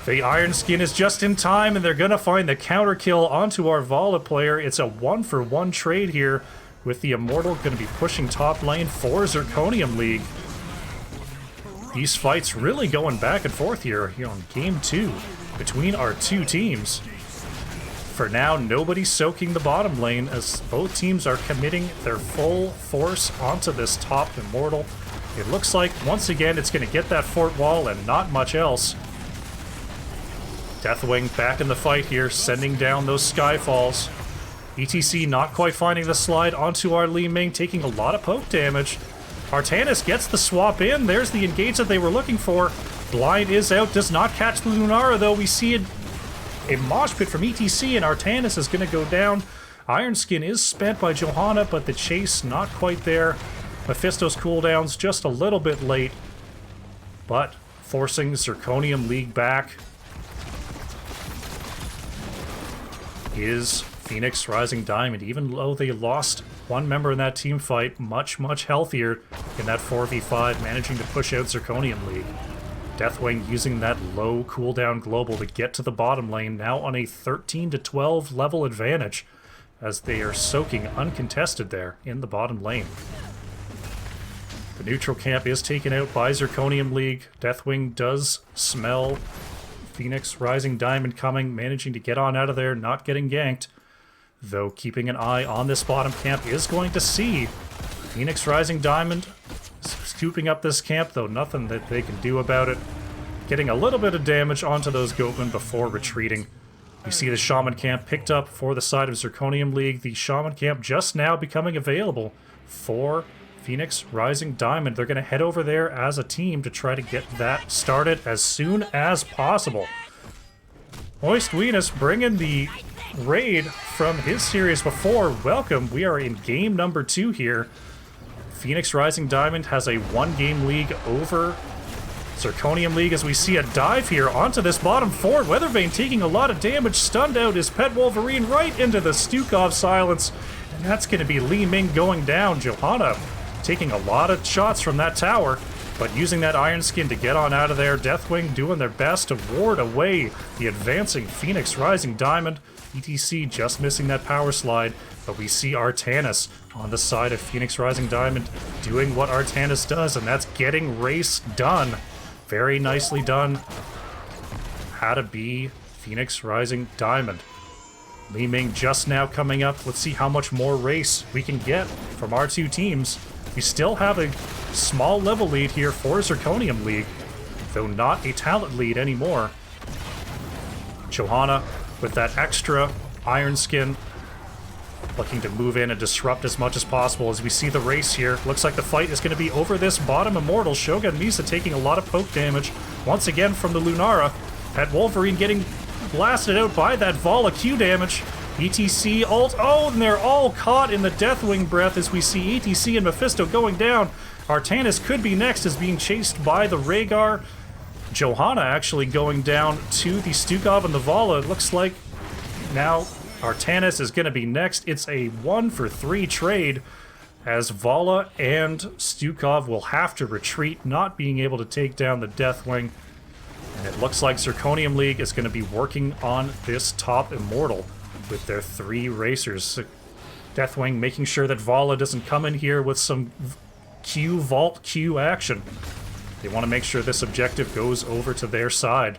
The Iron Skin is just in time, and they're going to find the counter kill onto our Vala player. It's a 1-for-1 trade here, with the Immortal going to be pushing top lane for Zirconium League. These fights really going back and forth here on Game 2 between our two teams. For now, nobody's soaking the bottom lane as both teams are committing their full force onto this top Immortal. It looks like, once again, it's going to get that fort wall and not much else. Deathwing back in the fight here, sending down those Skyfalls. ETC not quite finding the slide onto our Li Ming, taking a lot of poke damage. Artanis gets the swap in. There's the engage that they were looking for. Blind is out, does not catch the Lunara, though. We see a mosh pit from ETC, and Artanis is going to go down. Iron Skin is spent by Johanna, but the chase not quite there. Mephisto's cooldown's just a little bit late, but forcing Zirconium League back is Phoenix Rising Diamond. Even though they lost one member in that team fight, much healthier in that 4v5, managing to push out Zirconium League. Deathwing using that low cooldown global to get to the bottom lane, now on a 13 to 12 level advantage, as they are soaking uncontested there in the bottom lane. The neutral camp is taken out by Zirconium League. Deathwing does smell Phoenix Rising Diamond coming, managing to get on out of there, not getting ganked. Though keeping an eye on this bottom camp is going to see Phoenix Rising Diamond scooping up this camp, though nothing that they can do about it. Getting a little bit of damage onto those Goatmen before retreating. You see the Shaman camp picked up for the side of Zirconium League. The Shaman camp just now becoming available for Phoenix Rising Diamond. They're going to head over there as a team to try to get that started as soon as possible. Moist Venus bringing the raid from his series before. Welcome. We are in game number 2 here. Phoenix Rising Diamond has a 1-game league over Zirconium League as we see a dive here onto this bottom fort. Weathervane taking a lot of damage. Stunned out his pet Wolverine right into the Stukov silence. And that's going to be Li Ming going down. Johanna taking a lot of shots from that tower, but using that Iron Skin to get on out of there. Deathwing doing their best to ward away the advancing Phoenix Rising Diamond. ETC just missing that power slide, but we see Artanis on the side of Phoenix Rising Diamond doing what Artanis does, and that's getting race done. Very nicely done. How to be Phoenix Rising Diamond. Li Ming just now coming up. Let's see how much more race we can get from our two teams. We still have a small level lead here for Zirconium League, though not a talent lead anymore. Johanna with that extra Iron Skin, looking to move in and disrupt as much as possible as we see the race here. Looks like the fight is going to be over this bottom Immortal. Shogun Misa taking a lot of poke damage once again from the Lunara. That Wolverine getting blasted out by that Vala Q damage. ETC ult. Oh, and they're all caught in the Deathwing breath as we see ETC and Mephisto going down. Artanis could be next as being chased by the Rhaegar. Johanna actually going down to the Stukov and the Vala. It looks like now Artanis is going to be next. It's a 1-for-3 trade as Vala and Stukov will have to retreat, not being able to take down the Deathwing. And it looks like Zirconium League is going to be working on this top Immortal with their 3 racers. Deathwing making sure that Vala doesn't come in here with some Vault Q action. They want to make sure this objective goes over to their side.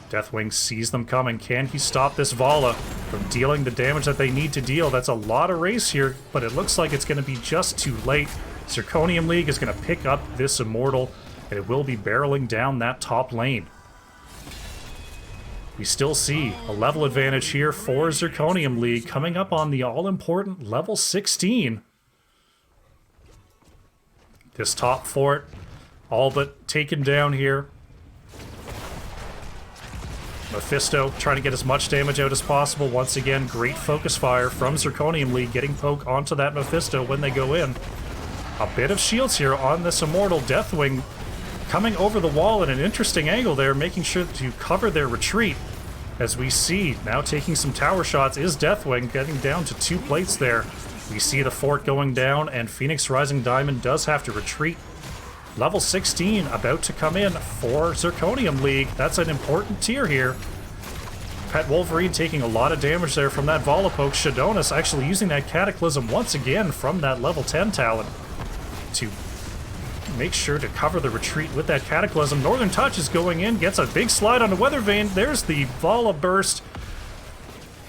Deathwing sees them coming. Can he stop this Vala from dealing the damage that they need to deal? That's a lot of race here, but it looks like it's going to be just too late. Zirconium League is going to pick up this Immortal, and it will be barreling down that top lane. We still see a level advantage here for Zirconium League coming up on the all-important level 16. This top fort all but taken down here. Mephisto trying to get as much damage out as possible. Once again, great focus fire from Zirconium League, getting poke onto that Mephisto when they go in. A bit of shields here on this Immortal. Deathwing coming over the wall at an interesting angle there, making sure to cover their retreat. As we see, now taking some tower shots is Deathwing, getting down to 2 plates there. We see the fort going down, and Phoenix Rising Diamond does have to retreat. Level 16 about to come in for Zirconium League. That's an important tier here. Pet Wolverine taking a lot of damage there from that Volapoke. Shadonis actually using that Cataclysm once again from that level 10 talent to make sure to cover the retreat with that Cataclysm. Northern Touch is going in, gets a big slide on the Weather Vane. There's the Vala Burst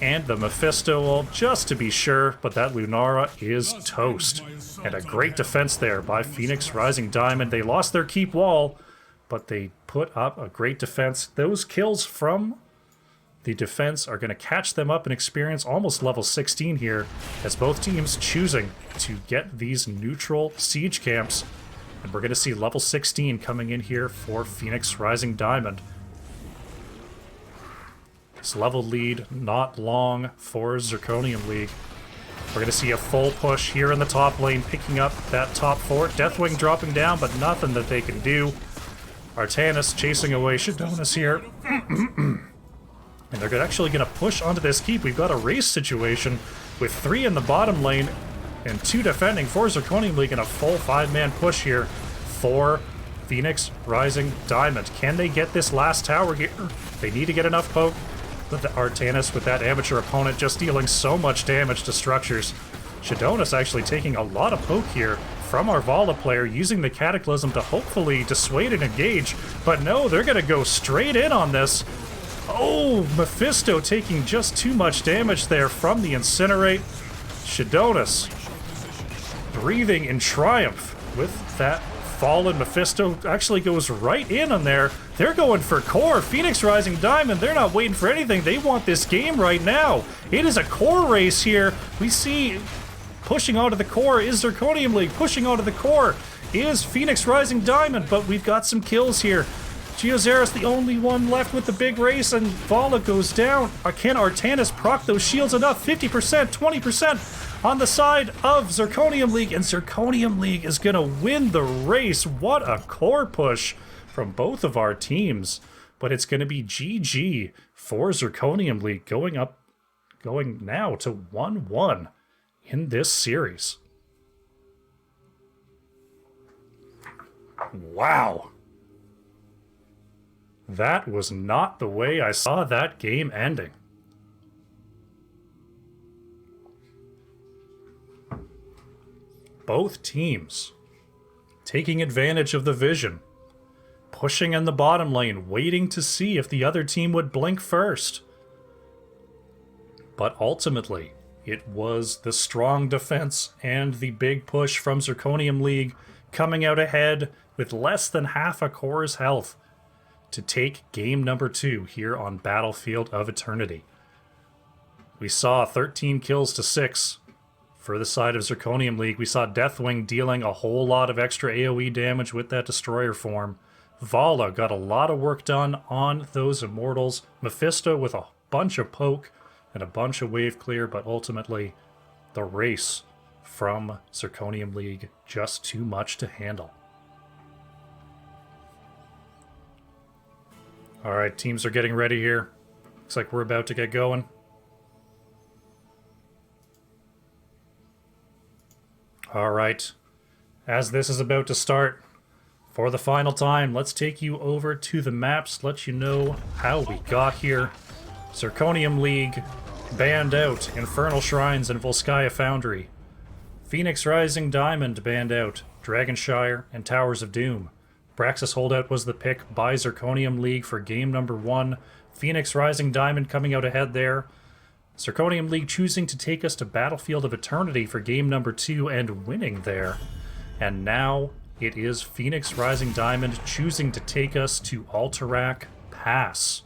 and the Mephisto, just to be sure, but that Lunara is toast. And a great defense there by Phoenix Rising Diamond. They lost their keep wall, but they put up a great defense. Those kills from the defense are going to catch them up in experience, almost level 16 here, as both teams choosing to get these neutral siege camps. And we're going to see level 16 coming in here for Phoenix Rising Diamond. This level lead not long for Zirconium League. We're going to see a full push here in the top lane, picking up that top fort. Deathwing dropping down, but nothing that they can do. Artanis chasing away Shadonis here. And they're actually going to push onto this keep. We've got a race situation with 3 in the bottom lane and 2 defending for Zirconium League, and a full 5-man push here for Phoenix Rising Diamond. Can they get this last tower here? They need to get enough poke. But the Artanis with that amateur opponent just dealing so much damage to structures. Shadonis actually taking a lot of poke here from our Vala player, using the Cataclysm to hopefully dissuade and engage. But no, they're going to go straight in on this. Oh, Mephisto taking just too much damage there from the Incinerate. Shadonis breathing in triumph with that fallen Mephisto. Actually goes right in on there. They're going for core. Phoenix Rising Diamond, they're not waiting for anything. They want this game right now. It is a core race here. We see pushing onto the core is Zirconium League. Pushing onto the core is Phoenix Rising Diamond, but we've got some kills here. Geozaris the only one left with the big race, and Vala goes down. Can Artanis proc those shields enough? 50%, 20% on the side of Zirconium League, and Zirconium League is going to win the race. What a core push from both of our teams. But it's going to be GG for Zirconium League, going now to 1-1 in this series. Wow. That was not the way I saw that game ending. Both teams taking advantage of the vision, pushing in the bottom lane, waiting to see if the other team would blink first. But ultimately, it was the strong defense and the big push from Zirconium League coming out ahead with less than half a core's health to take game number 2 here on Battlefield of Eternity. We saw 13 kills to 6 for the side of Zirconium League. We saw Deathwing dealing a whole lot of extra AoE damage with that Destroyer form. Vala got a lot of work done on those Immortals. Mephisto with a bunch of poke and a bunch of wave clear, but ultimately the race from Zirconium League just too much to handle. Alright, teams are getting ready here. Looks like we're about to get going. Alright, as this is about to start, for the final time, let's take you over to the maps, let you know how we got here. Zirconium League banned out Infernal Shrines and Volskaya Foundry. Phoenix Rising Diamond banned out Dragonshire and Towers of Doom. Braxis Holdout was the pick by Zirconium League for game number 1. Phoenix Rising Diamond coming out ahead there. Zirconium League choosing to take us to Battlefield of Eternity for game number 2 and winning there. And now it is Phoenix Rising Diamond choosing to take us to Alterac Pass.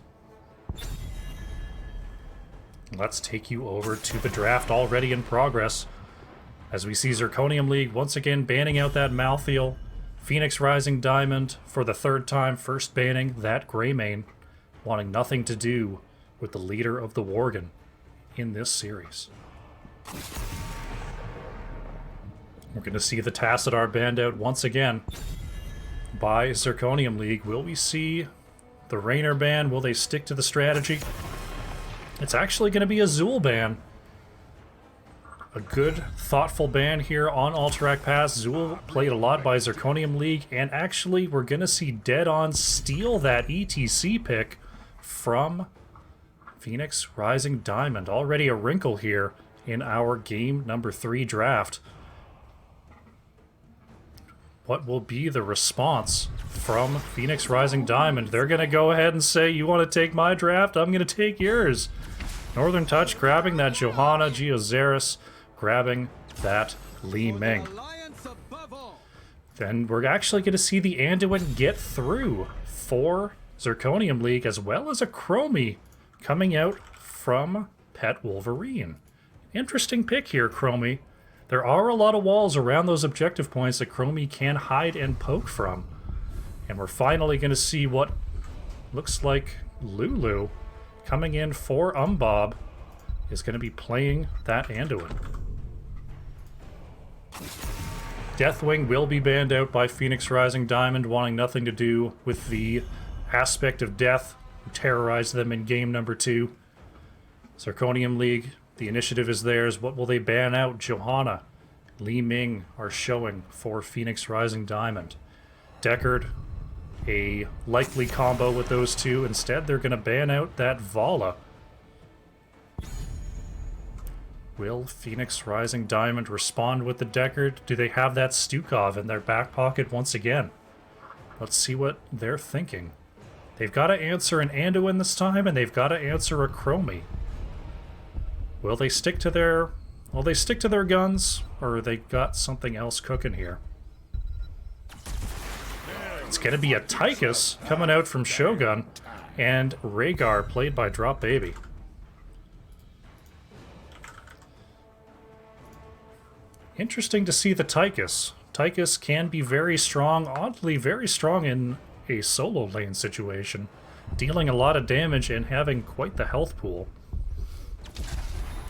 Let's take you over to the draft already in progress, as we see Zirconium League once again banning out that Malthael. Phoenix Rising Diamond for the 3rd time, first banning that Greymane. wanting nothing to do with the leader of the Worgen in this series. We're going to see the Tassadar banned out once again by Zirconium League. Will we see the Raynor ban? Will they stick to the strategy? It's actually going to be a Zool ban. A good, thoughtful ban here on Alterac Pass. Zool played a lot by Zirconium League, and actually we're going to see Dead On steal that ETC pick from Phoenix Rising Diamond. Already a wrinkle here in our game number 3 draft. What will be the response from Phoenix Rising Diamond? They're going to go ahead and say, you want to take my draft? I'm going to take yours. Northern Touch grabbing that Johanna, Geozaris grabbing that Li Ming. Then we're actually going to see the Anduin get through for Zirconium League, as well as a Chromie coming out from Pet Wolverine. Interesting pick here, Chromie. There are a lot of walls around those objective points that Chromie can hide and poke from. And we're finally going to see what looks like Lulu coming in for Umbob is going to be playing that Anduin. Deathwing will be banned out by Phoenix Rising Diamond, wanting nothing to do with the aspect of death who terrorized them in game number 2. Zirconium League, the initiative is theirs. What will they ban out? Johanna, Li Ming are showing for Phoenix Rising Diamond. Deckard, a likely combo with those two. Instead, they're going to ban out that Vala. Will Phoenix Rising Diamond respond with the Deckard? Do they have that Stukov in their back pocket once again? Let's see what they're thinking. They've got to answer an Anduin this time, and they've got to answer a Chromie. Will they stick to their... Will they stick to their guns, or they got something else cooking here? It's going to be a Tychus coming out from Shogun, and Rhaegar, played by Drop Baby. Interesting to see the Tychus. Tychus can be very strong, oddly very strong in a solo lane situation, dealing a lot of damage and having quite the health pool.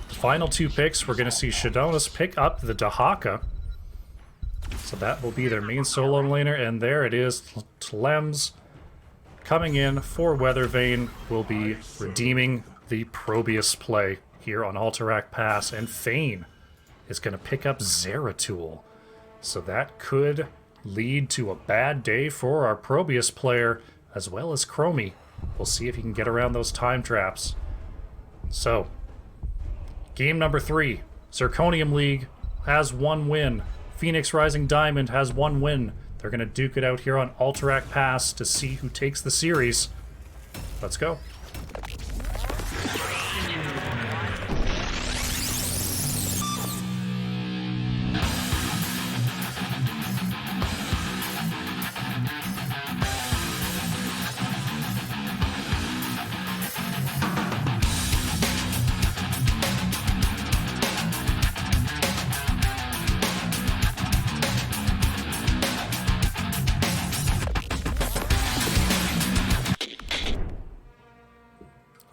The final 2 picks, we're going to see Shadonis pick up the Dahaka. So that will be their main solo laner, and there it is. Tlems coming in for Weathervane will be redeeming the Probius play here on Alterac Pass, and Fane is going to pick up Zeratul. So that could lead to a bad day for our Probius player, as well as Chromie. We'll see if he can get around those time traps. So, game number 3. Zirconium League has 1 win. Phoenix Rising Diamond has 1 win. They're going to duke it out here on Alterac Pass to see who takes the series. Let's go.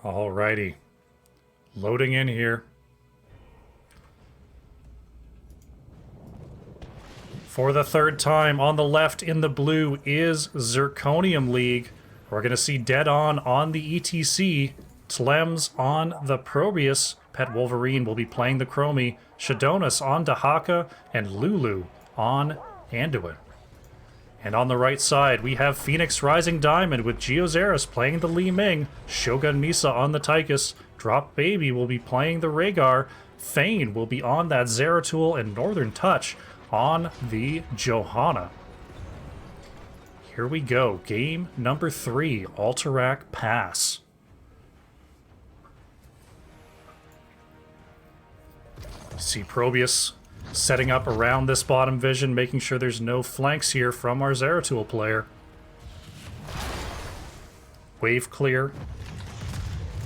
Alrighty. Loading in here. For the 3rd time on the left in the blue is Zirconium League. We're going to see Dead On the ETC. Tlems on the Probius. Pet Wolverine will be playing the Chromie. Shadonis on Dahaka. And Lulu on Anduin. And on the right side, we have Phoenix Rising Diamond with Geozaris playing the Li Ming. Shogun Misa on the Tychus. Drop Baby will be playing the Rhaegar. Fane will be on that Zeratul, and Northern Touch on the Johanna. Here we go. Game number 3, Alterac Pass. See Probius setting up around this bottom vision, making sure there's no flanks here from our Zeratul player. Wave clear.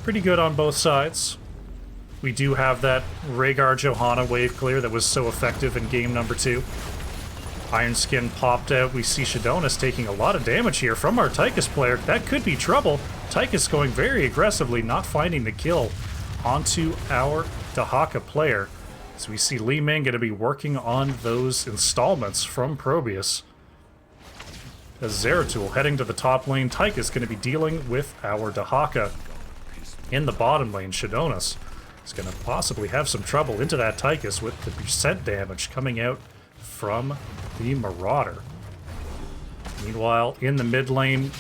Pretty good on both sides. We do have that Rhaegar Johanna wave clear that was so effective in game number 2. Iron Skin popped out. We see Shadonis taking a lot of damage here from our Tychus player. That could be trouble. Tychus going very aggressively, not finding the kill onto our Dahaka player. So we see Li Ming going to be working on those installments from Probius. As Zeratul heading to the top lane, Tychus going to be dealing with our Dahaka. In the bottom lane, Shadonis is going to possibly have some trouble into that Tychus with the percent damage coming out from the Marauder. Meanwhile, in the mid lane,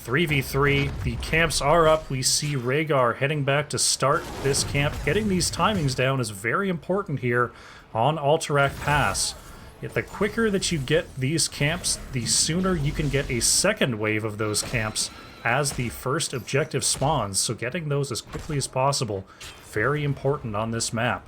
3v3, the camps are up. We see Rhaegar heading back to start this camp. Getting these timings down is very important here on Alterac Pass. The quicker that you get these camps, the sooner you can get a second wave of those camps as the first objective spawns. So getting those as quickly as possible, very important on this map.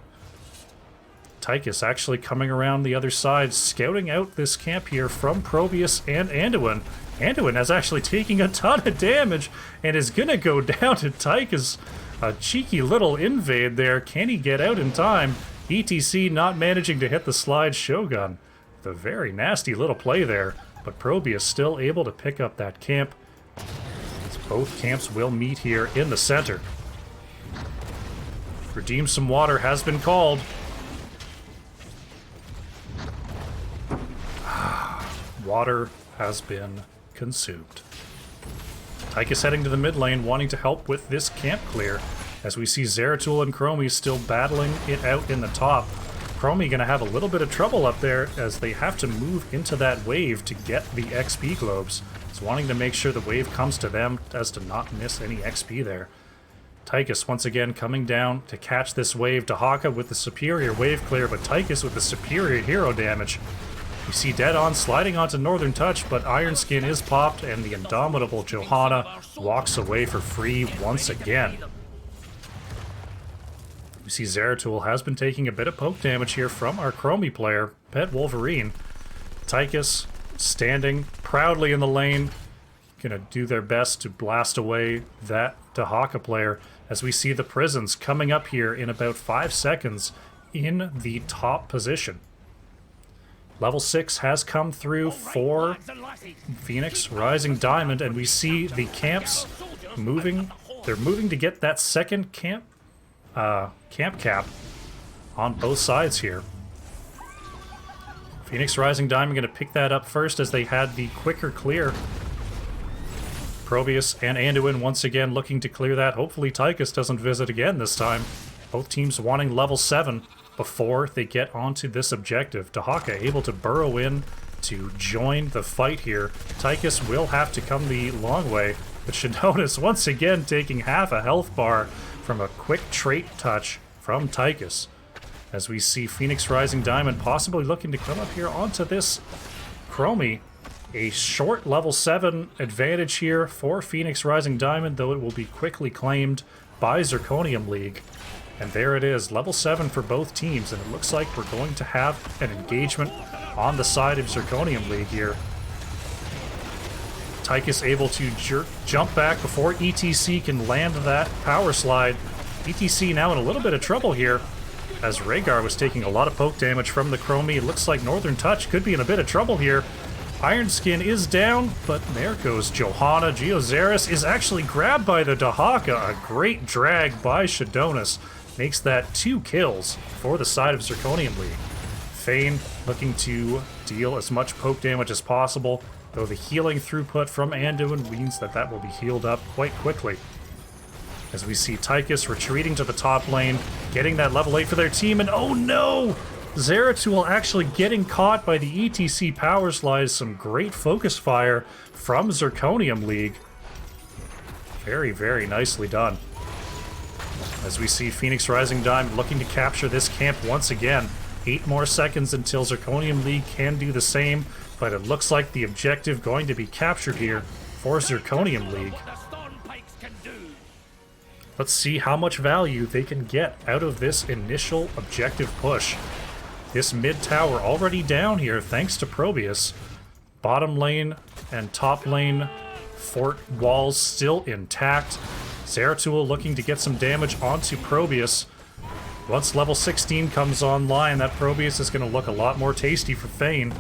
Tychus actually coming around the other side, scouting out this camp here from Probius and Anduin. Anduin is actually taking a ton of damage and is going to go down to Tychus. A cheeky little invade there. Can he get out in time? ETC not managing to hit the slide Shogun. The very nasty little play there, but Probius still able to pick up that camp. As both camps will meet here in the center. Redeem some water has been called. Water has been consumed. Tychus heading to the mid lane, wanting to help with this camp clear, as we see Zeratul and Chromie still battling it out in the top. Chromie going to have a little bit of trouble up there as they have to move into that wave to get the XP globes. It's wanting to make sure the wave comes to them as to not miss any XP there. Tychus once again coming down to catch this wave. Dahaka with the superior wave clear, but Tychus with the superior hero damage. We see Dead On sliding onto Northern Touch, but Iron Skin is popped, and the indomitable Johanna walks away for free once again. We see Zeratul has been taking a bit of poke damage here from our Chromie player, Pet Wolverine. Tychus standing proudly in the lane, gonna do their best to blast away that Dahaka player, as we see the prisons coming up here in about 5 seconds in the top position. Level 6 has come through for Phoenix Rising Diamond, and we see the camps moving. They're moving to get that second camp cap on both sides here. Phoenix Rising Diamond going to pick that up first as they had the quicker clear. Probius and Anduin once again looking to clear that. Hopefully Tychus doesn't visit again this time. Both teams wanting level 7 before they get onto this objective. Dahaka able to burrow in to join the fight here. Tychus will have to come the long way, but Shadonis once again taking half a health bar from a quick trait touch from Tychus. As we see Phoenix Rising Diamond possibly looking to come up here onto this Chromie. A short level 7 advantage here for Phoenix Rising Diamond, though it will be quickly claimed by Zirconium League. And there it is, level 7 for both teams, and it looks like we're going to have an engagement on the side of Zirconium League here. Tychus able to jump back before ETC can land that power slide. ETC now in a little bit of trouble here, as Rhaegar was taking a lot of poke damage from the Chromie. It looks like Northern Touch could be in a bit of trouble here. Iron Skin is down, but there goes Johanna. Geozaris is actually grabbed by the Dahaka. A great drag by Shadonis makes that 2 kills for the side of Zirconium League. Fane looking to deal as much poke damage as possible, though the healing throughput from Anduin means that that will be healed up quite quickly. As we see Tychus retreating to the top lane, getting that level 8 for their team, and oh no! Zeratul actually getting caught by the ETC power slide. Some great focus fire from Zirconium League. Very, very nicely done. As we see Phoenix Rising Diamond looking to capture this camp once again. 8 more seconds until Zirconium League can do the same, but it looks like the objective going to be captured here for Zirconium League. Let's see how much value they can get out of this initial objective push. This mid tower already down here thanks to Probius. Bottom lane and top lane fort walls still intact. Zeratul looking to get some damage onto Probius. Once level 16 comes online, that Probius is going to look a lot more tasty for Fane.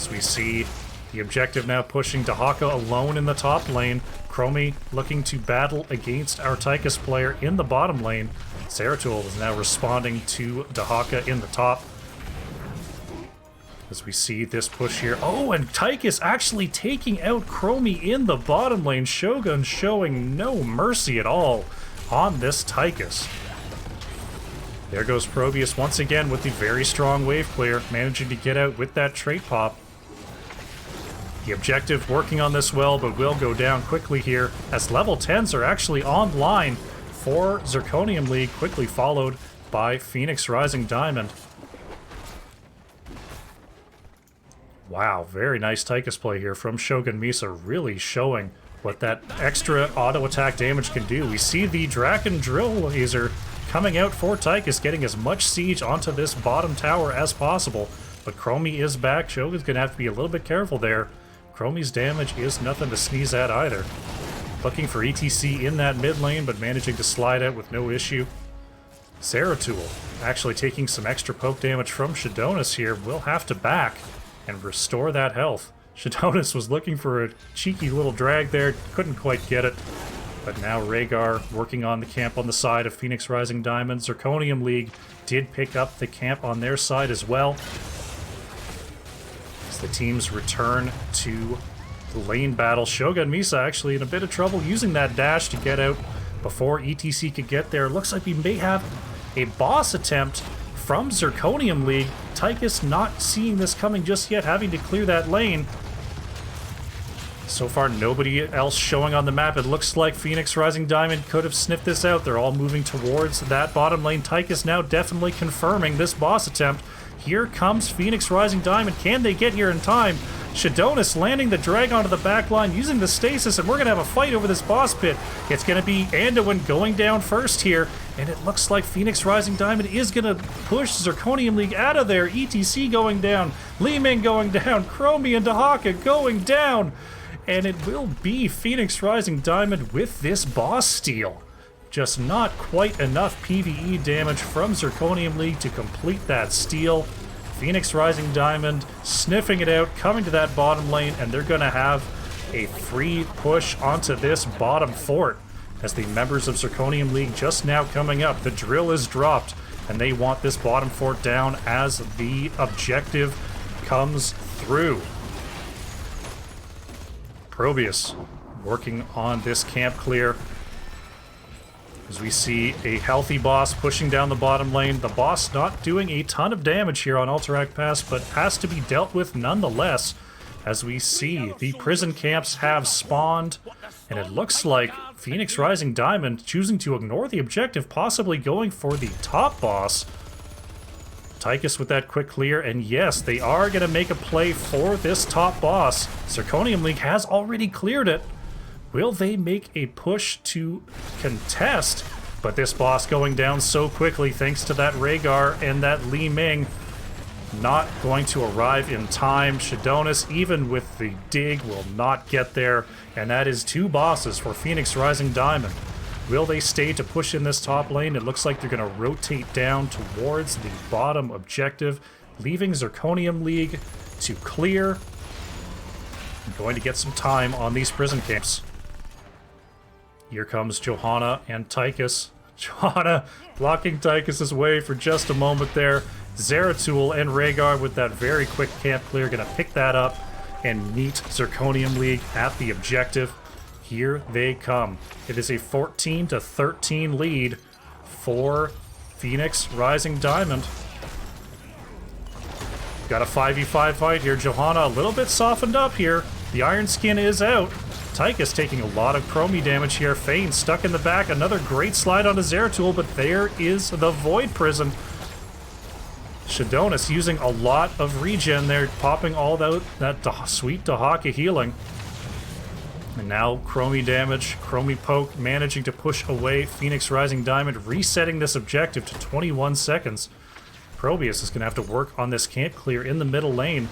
As we see the objective now pushing Dahaka alone in the top lane. Chromie looking to battle against our Tychus player in the bottom lane. Zeratul is now responding to Dahaka in the top. As we see this push here. Oh, and Tychus actually taking out Chromie in the bottom lane. Shogun showing no mercy at all on this Tychus. There goes Probius once again with the very strong wave clear, managing to get out with that trait pop. The objective working on this well, but will go down quickly here, as level 10s are actually online for Zirconium League, quickly followed by Phoenix Rising Diamond. Wow, very nice Tychus play here from Shogun Misa, really showing what that extra auto attack damage can do. We see the Draken Drill Laser coming out for Tychus, getting as much siege onto this bottom tower as possible. But Chromie is back. Shogun's going to have to be a little bit careful there. Chromie's damage is nothing to sneeze at either. Looking for ETC in that mid lane, but managing to slide out with no issue. Zeratul actually taking some extra poke damage from Shadonis here. Will have to back and restore that health. Shadonis was looking for a cheeky little drag there, couldn't quite get it. But now Rhaegar working on the camp on the side of Phoenix Rising Diamond. Zirconium League did pick up the camp on their side as well. As the teams return to the lane battle, Shogun Misa actually in a bit of trouble using that dash to get out before ETC could get there. Looks like we may have a boss attempt from Zirconium League. Tychus not seeing this coming just yet, having to clear that lane. So far, nobody else showing on the map. It looks like Phoenix Rising Diamond could have sniffed this out. They're all moving towards that bottom lane. Tychus now definitely confirming this boss attempt. Here comes Phoenix Rising Diamond. Can they get here in time? Shadonis landing the drag onto the back line, using the stasis, and we're going to have a fight over this boss pit. It's going to be Anduin going down first here, and it looks like Phoenix Rising Diamond is going to push Zirconium League out of there. ETC going down, Li Ming going down, Chromie and Dahaka going down, and it will be Phoenix Rising Diamond with this boss steal. Just not quite enough PvE damage from Zirconium League to complete that steal. Phoenix Rising Diamond sniffing it out, coming to that bottom lane, and they're going to have a free push onto this bottom fort as the members of Zirconium League just now coming up. The drill is dropped, and they want this bottom fort down as the objective comes through. Probius working on this camp clear. As we see a healthy boss pushing down the bottom lane. The boss not doing a ton of damage here on Alterac Pass, but has to be dealt with nonetheless. As we see the prison camps have spawned, and it looks like Phoenix Rising Diamond choosing to ignore the objective, possibly going for the top boss. Tychus with that quick clear, and yes, they are going to make a play for this top boss. Zirconium League has already cleared it. Will they make a push to contest? But this boss going down so quickly thanks to that Rhaegar and that Li Ming. Not going to arrive in time. Shadonis, even with the dig, will not get there. And that is two bosses for Phoenix Rising Diamond. Will they stay to push in this top lane? It looks like they're going to rotate down towards the bottom objective, leaving Zirconium League to clear. I'm going to get some time on these prison camps. Here comes Johanna and Tychus. Johanna blocking Tychus' way for just a moment there. Zeratul and Rhaegar with that very quick camp clear, gonna pick that up and meet Zirconium League at the objective. Here they come. It is a 14-13 lead for Phoenix Rising Diamond. Got a 5v5 fight here. Johanna a little bit softened up here. The Iron Skin is out. Tychus taking a lot of Chromie damage here. Fane stuck in the back. Another great slide onto Zeratul, but there is the Void Prison. Shadonis using a lot of regen there, popping all that sweet Dahaka healing. And now Chromie damage, Chromie poke, managing to push away Phoenix Rising Diamond, resetting this objective to 21 seconds. Probius is going to have to work on this camp clear in the middle lane.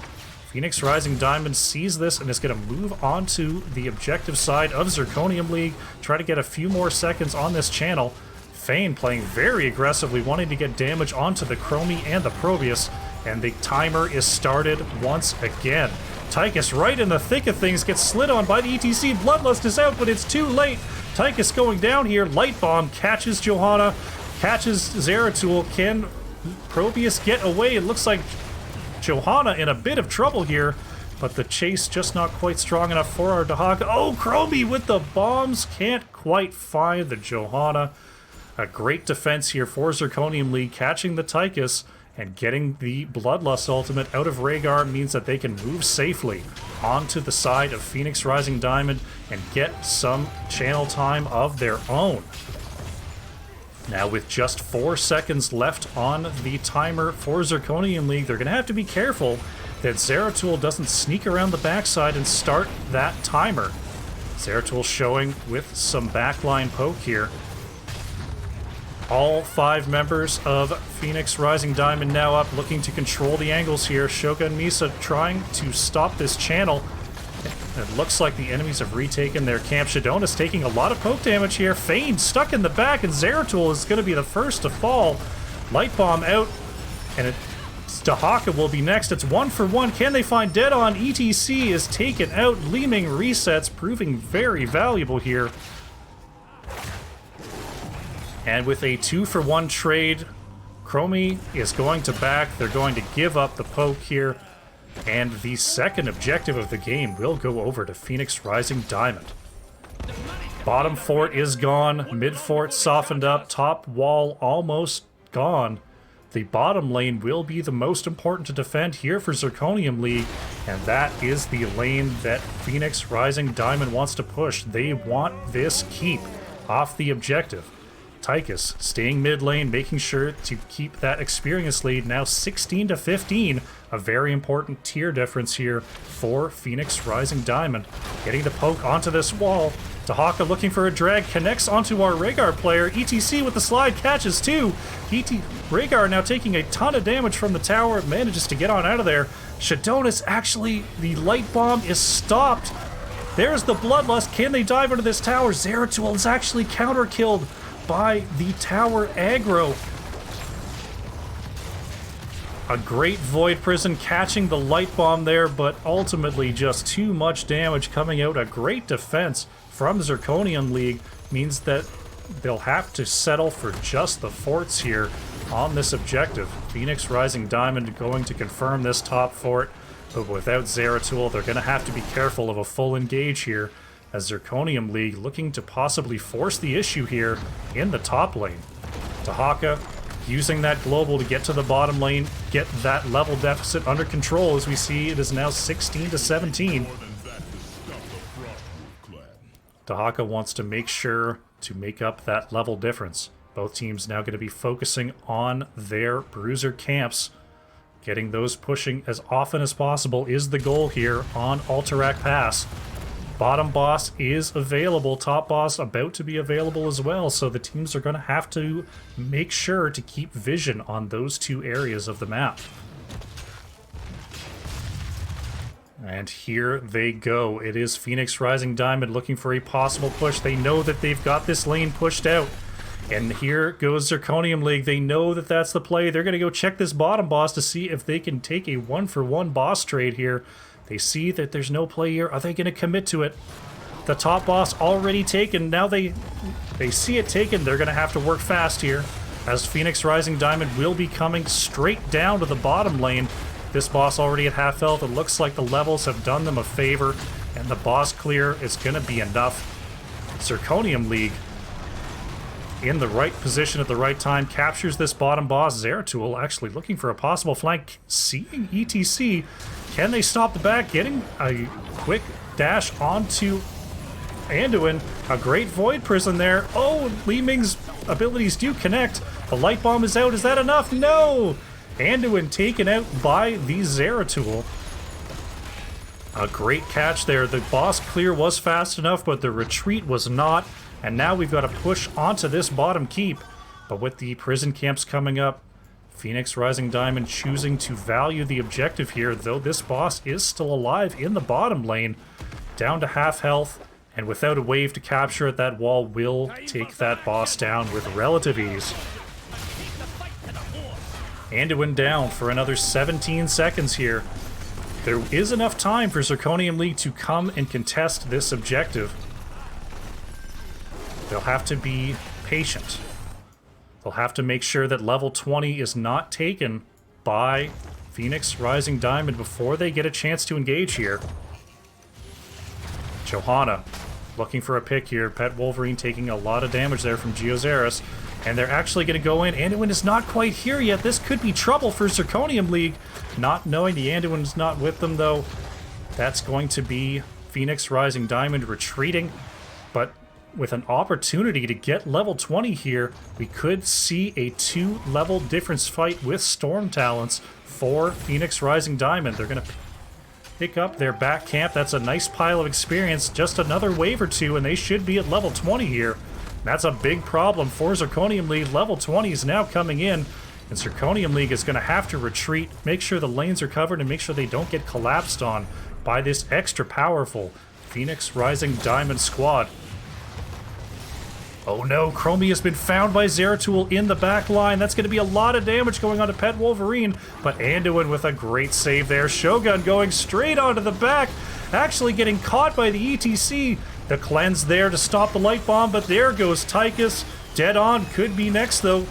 Phoenix Rising Diamond sees this and is going to move on to the objective side of Zirconium League, try to get a few more seconds on this channel. Fane playing very aggressively, wanting to get damage onto the Chromie and the Probius. And the timer is started once again. Tychus right in the thick of things gets slid on by the ETC. Bloodlust is out, but it's too late. Tychus going down here. Light Bomb catches Johanna, catches Zeratul. Can Probius get away? It looks like Johanna in a bit of trouble here, but the chase just not quite strong enough for our Dahaka. Oh, Chromie with the bombs can't quite find the Johanna. A great defense here for Zirconium League, catching the Tychus and getting the Bloodlust ultimate out of Rhaegar means that they can move safely onto the side of Phoenix Rising Diamond and get some channel time of their own. Now with just 4 seconds left on the timer for Zirconium League, they're going to have to be careful that Zeratul doesn't sneak around the backside and start that timer. Zeratul showing with some backline poke here. All 5 members of Phoenix Rising Diamond now up, looking to control the angles here. Shogun Misa trying to stop this channel. It looks like the enemies have retaken their camp. Shadona's taking a lot of poke damage here. Fane stuck in the back, and Zeratul is going to be the first to fall. Light Bomb out, and Dahaka will be next. It's 1 for 1. Can they find Dead On? ETC is taken out. Leeming resets, proving very valuable here. And with a 2 for 1 trade, Chromie is going to back. They're going to give up the poke here. And the second objective of the game will go over to Phoenix Rising Diamond. Bottom fort is gone. Mid fort softened up. Top wall almost gone. The bottom lane will be the most important to defend here for Zirconium League. And that is the lane that Phoenix Rising Diamond wants to push. They want this keep off the objective. Tychus staying mid lane, making sure to keep that experience lead. Now 16 to 15, a very important tier difference here for Phoenix Rising Diamond. Getting the poke onto this wall. Dahaka looking for a drag, connects onto our Rhaegar player. ETC with the slide, catches 2. Rhaegar now taking a ton of damage from the tower, manages to get on out of there. Shadonis actually, the Light Bomb is stopped. There's the Bloodlust. Can they dive into this tower? Zeratul is actually counter-killed by the tower aggro. A great Void Prison catching the Light Bomb there, but ultimately just too much damage coming out. A great defense from Zirconium League means that they'll have to settle for just the forts here on this objective. Phoenix Rising Diamond going to confirm this top fort, but without Zeratul, they're going to have to be careful of a full engage here, as Zirconium League looking to possibly force the issue here in the top lane. Dahaka using that global to get to the bottom lane, get that level deficit under control, as we see it is now 16 to 17. Dahaka wants to make sure to make up that level difference. Both teams now going to be focusing on their bruiser camps. Getting those pushing as often as possible is the goal here on Alterac Pass. Bottom boss is available, top boss about to be available as well, so the teams are going to have to make sure to keep vision on those 2 areas of the map. And here they go. It is Phoenix Rising Diamond looking for a possible push. They know that they've got this lane pushed out. And here goes Zirconium League. They know that that's the play. They're going to go check this bottom boss to see if they can take a 1-for-1 boss trade here. They see that there's no play here. Are they going to commit to it? The top boss already taken. Now they see it taken. They're going to have to work fast here, as Phoenix Rising Diamond will be coming straight down to the bottom lane. This boss already at half health. It looks like the levels have done them a favor, and the boss clear is going to be enough. Zirconium League in the right position at the right time, captures this bottom boss. Zeratul actually looking for a possible flank, seeing ETC. Can they stop the back? Getting a quick dash onto Anduin. A great Void Prison there. Oh, Li Ming's abilities do connect. The Light Bomb is out. Is that enough? No! Anduin taken out by the Zeratul. A great catch there. The boss clear was fast enough, but the retreat was not. And now we've got to push onto this bottom keep. But with the prison camps coming up, Phoenix Rising Diamond choosing to value the objective here, though this boss is still alive in the bottom lane, down to half health, and without a wave to capture it, that wall will take that boss down with relative ease. Anduin down for another 17 seconds here. There is enough time for Zirconium League to come and contest this objective. They'll have to be patient. They'll have to make sure that level 20 is not taken by Phoenix Rising Diamond before they get a chance to engage here. Johanna looking for a pick here. Pet Wolverine taking a lot of damage there from Geozaris. And they're actually going to go in. Anduin is not quite here yet. This could be trouble for Zirconium League. Not knowing the Anduin is not with them, though. That's going to be Phoenix Rising Diamond retreating. But with an opportunity to get level 20 here, we could see a 2-level difference fight with Storm Talents for Phoenix Rising Diamond. They're going to pick up their back camp. That's a nice pile of experience. Just another wave or two, and they should be at level 20 here. That's a big problem for Zirconium League. Level 20 is now coming in, and Zirconium League is going to have to retreat, make sure the lanes are covered, and make sure they don't get collapsed on by this extra powerful Phoenix Rising Diamond squad. Oh no, Chromie has been found by Zeratul in the back line. That's going to be a lot of damage going on to Pet Wolverine, but Anduin with a great save there. Shogun going straight onto the back, actually getting caught by the ETC. The cleanse there to stop the light bomb, but there goes Tychus. Dead on, could be next though.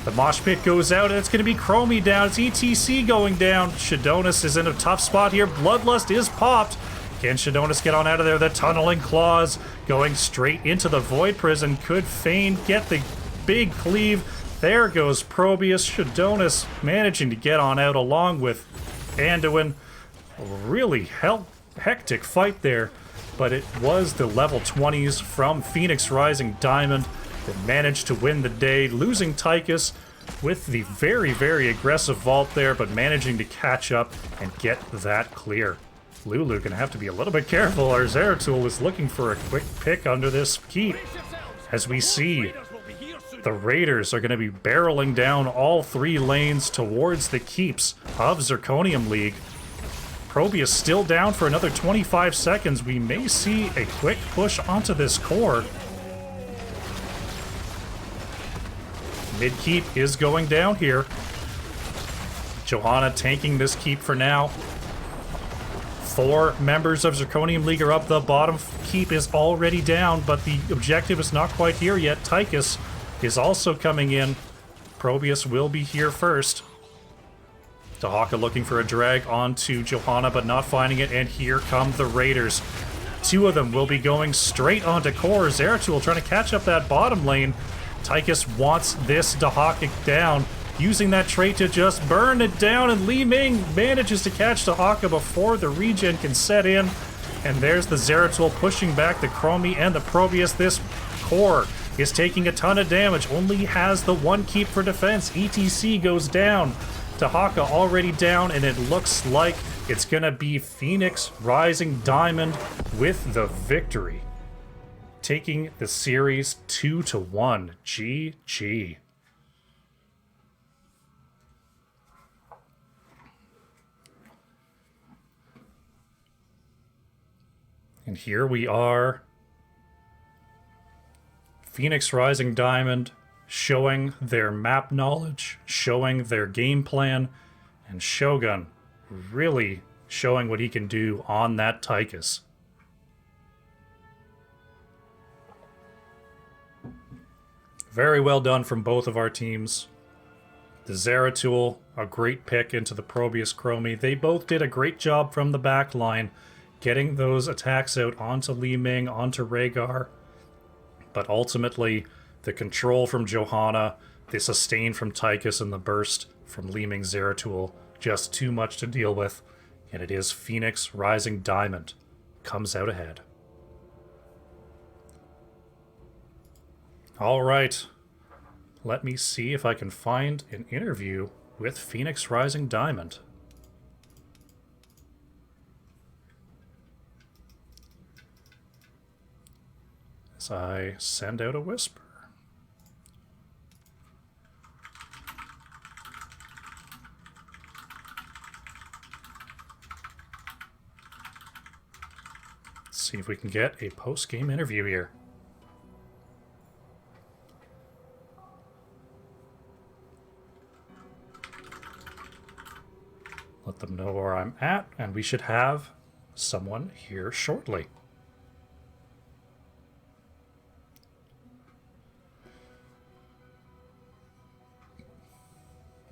The mosh pit goes out, and it's going to be Chromie down. It's ETC going down. Shadonis is in a tough spot here. Bloodlust is popped. Can Shadonis get on out of there? The tunneling claws going straight into the Void Prison. Could Fane get the big cleave? There goes Probius. Shadonis managing to get on out along with Anduin. A really hectic fight there. But it was the level 20s from Phoenix Rising Diamond that managed to win the day, losing Tychus with the very, very aggressive vault there, but managing to catch up and get that clear. Lulu gonna have to be a little bit careful. Our Zeratul is looking for a quick pick under this keep. As we see, the Raiders are gonna be barreling down all 3 lanes towards the keeps of Zirconium League. Probius still down for another 25 seconds. We may see a quick push onto this core. Mid-keep is going down here. Johanna tanking this keep for now. 4 members of Zirconium League are up. The bottom keep is already down, but the objective is not quite here yet. Tychus is also coming in. Probius will be here first. Dahaka looking for a drag onto Johanna, but not finding it, and here come the Raiders. 2 of them will be going straight onto core. Zeratul trying to catch up that bottom lane. Tychus wants this Dahaka down, using that trait to just burn it down, and Li Ming manages to catch Dahaka before the regen can set in. And there's the Zeratul pushing back the Chromie and the Probius. This core is taking a ton of damage, only has the 1 keep for defense. ETC goes down. Dahaka already down, and it looks like it's gonna be Phoenix Rising Diamond with the victory, taking the series 2-1. GG. And here we are, Phoenix Rising Diamond showing their map knowledge, showing their game plan, and Shogun really showing what he can do on that Tychus. Very well done from both of our teams. The Zeratul, a great pick into the Probius Chromie. They both did a great job from the back line, getting those attacks out onto Li Ming, onto Rhaegar. But ultimately, the control from Johanna, the sustain from Tychus, and the burst from Li Ming Zeratul, just too much to deal with. And it is Phoenix Rising Diamond comes out ahead. All right, let me see if I can find an interview with Phoenix Rising Diamond. As I send out a whisper. Let's see if we can get a post-game interview here. them know where I'm at, and we should have someone here shortly.